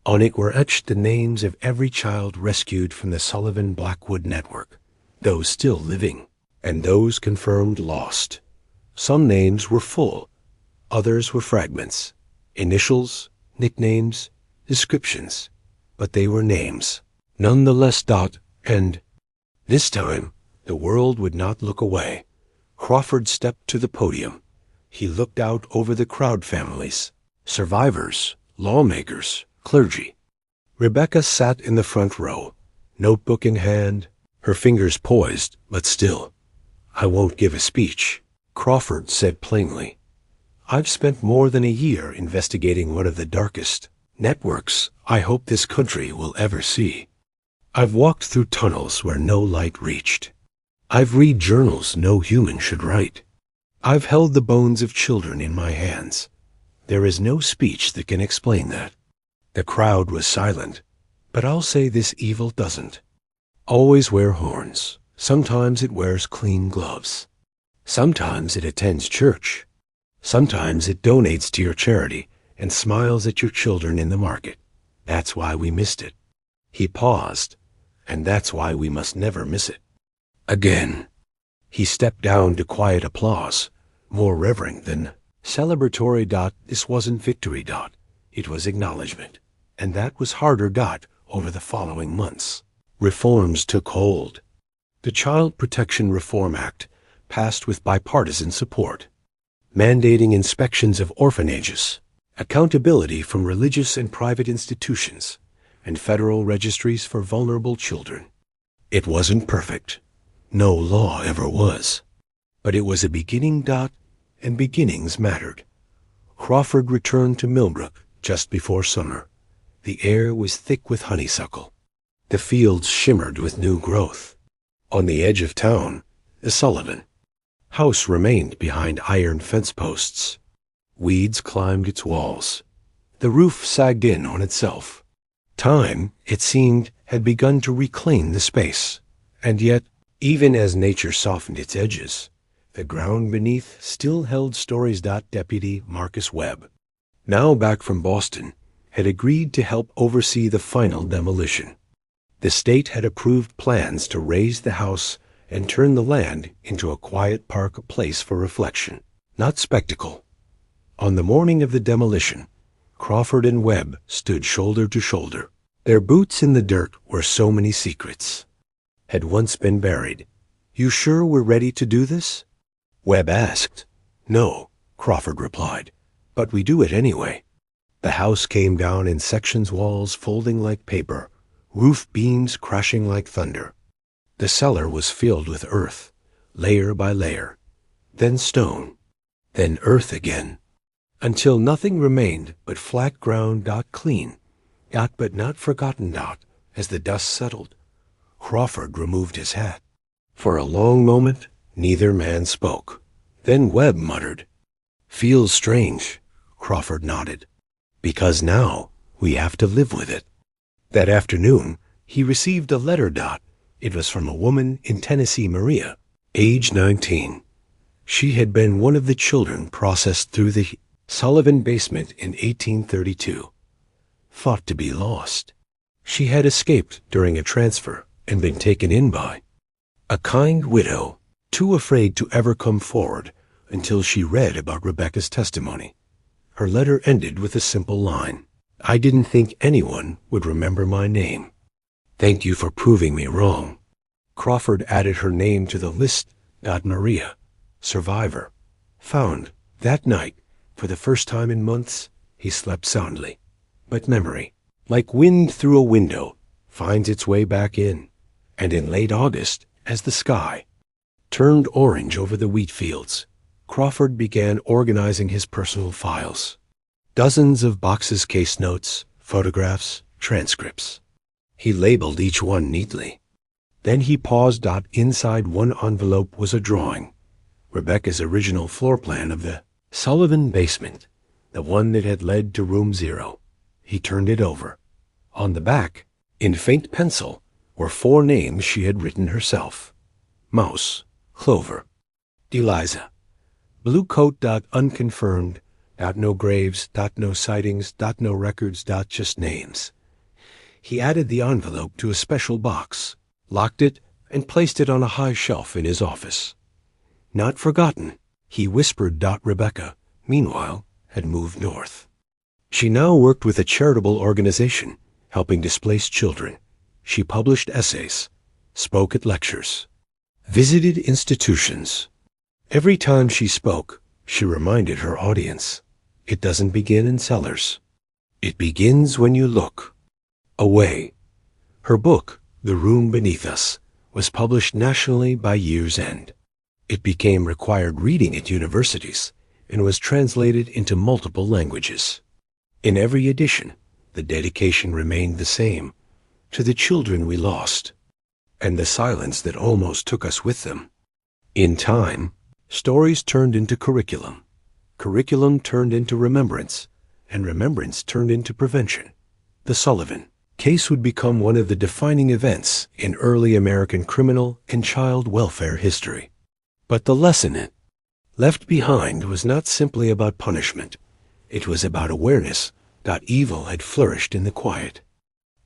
On it were etched the names of every child rescued from the Sullivan Blackwood network, those still living, and those confirmed lost. Some names were full, others were fragments, initials, nicknames, descriptions, but they were names, nonetheless. And this time, the world would not look away. Crawford stepped to the podium. He looked out over the crowd: families, survivors, lawmakers, clergy. Rebecca sat in the front row, notebook in hand, her fingers poised, but still. "I won't give a speech," Crawford said plainly. "I've spent more than a year investigating one of the darkest networks I hope this country will ever see. I've walked through tunnels where no light reached. I've read journals no human should write. I've held the bones of children in my hands. There is no speech that can explain that." The crowd was silent, but I'll say this: evil doesn't always wear horns. Sometimes it wears clean gloves. Sometimes it attends church. Sometimes it donates to your charity and smiles at your children in the market. That's why we missed it. He paused, and that's why we must never miss it again. He stepped down to quiet applause, more reverent than celebratory. This wasn't victory. It was acknowledgement, and that was harder. Over the following months, reforms took hold. The Child Protection Reform Act passed with bipartisan support, mandating inspections of orphanages, accountability from religious and private institutions, and federal registries for vulnerable children. It wasn't perfect. No law ever was. But it was a beginning. And beginnings mattered. Crawford returned to Millbrook just before summer. The air was thick with honeysuckle. The fields shimmered with new growth. On the edge of town, the Sullivan house remained behind iron fence posts. Weeds climbed its walls. The roof sagged in on itself. Time, it seemed, had begun to reclaim the space. And yet, even as nature softened its edges, the ground beneath still held stories. Deputy Marcus Webb, now back from Boston, had agreed to help oversee the final demolition. The state had approved plans to raise the house and turn the land into a quiet park, a place for reflection, not spectacle. On the morning of the demolition, Crawford and Webb stood shoulder to shoulder. Their boots in the dirt where so many secrets had once been buried. "You sure we're ready to do this?" Webb asked. "No," Crawford replied, "but we do it anyway." The house came down in sections, walls folding like paper, roof beams crashing like thunder. The cellar was filled with earth, layer by layer, then stone, then earth again, until nothing remained but flat ground. Clean, but not forgotten. As the dust settled, Crawford removed his hat. For a long moment, neither man spoke. Then Webb muttered. "Feels strange," Crawford nodded. "Because now we have to live with it." That afternoon, he received a letter. It was from a woman in Tennessee, Maria, age 19. She had been one of the children processed through the Sullivan basement in 1832. Thought to be lost. She had escaped during a transfer and been taken in by a kind widow, too afraid to ever come forward until she read about Rebecca's testimony. Her letter ended with a simple line. "I didn't think anyone would remember my name. Thank you for proving me wrong." Crawford added her name to the list. Maria, survivor. Found that night, for the first time in months, he slept soundly. But memory, like wind through a window, finds its way back in. And in late August, as the sky turned orange over the wheat fields, Crawford began organizing his personal files. Dozens of boxes, case notes, photographs, transcripts. He labeled each one neatly. Then he paused. Inside one envelope was a drawing, Rebecca's original floor plan of the Sullivan basement, the one that had led to room 0. He turned it over. On the back, in faint pencil, were 4 names she had written herself. Mouse, Clover, Deliza. Blue coat. Unconfirmed. No graves. No sightings. No records. Just names. He added the envelope to a special box, locked it, and placed it on a high shelf in his office. Not forgotten, he whispered. Rebecca, meanwhile, had moved north. She now worked with a charitable organization, helping displaced children. She published essays, spoke at lectures, visited institutions. Every time she spoke, she reminded her audience, it doesn't begin in cellars. It begins when you look away. Her book, The Room Beneath Us, was published nationally by year's end. It became required reading at universities and was translated into multiple languages. In every edition, the dedication remained the same, to the children we lost, and the silence that almost took us with them. In time, stories turned into curriculum. Curriculum turned into remembrance, and remembrance turned into prevention. The Sullivan case would become one of the defining events in early American criminal and child welfare history. But the lesson it left behind was not simply about punishment. It was about awareness that evil had flourished in the quiet.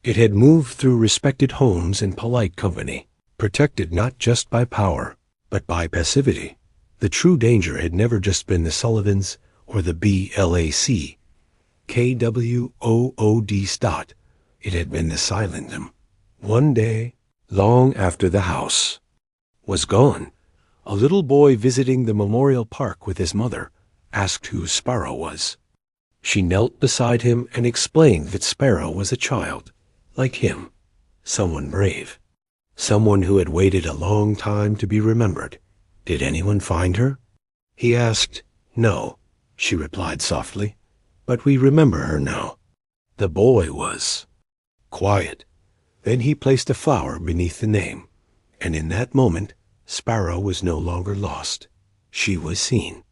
It had moved through respected homes and polite company, protected not just by power, but by passivity. The true danger had never just been the Sullivans or the BLAC, KWOOD. It had been the silent. One day, long after the house was gone, a little boy visiting the memorial park with his mother asked who Sparrow was. She knelt beside him and explained that Sparrow was a child, like him, someone brave, someone who had waited a long time to be remembered. Did anyone find her? He asked. No, she replied softly, but we remember her now. The boy was quiet. Then he placed a flower beneath the name, and in that moment, Sparrow was no longer lost. She was seen.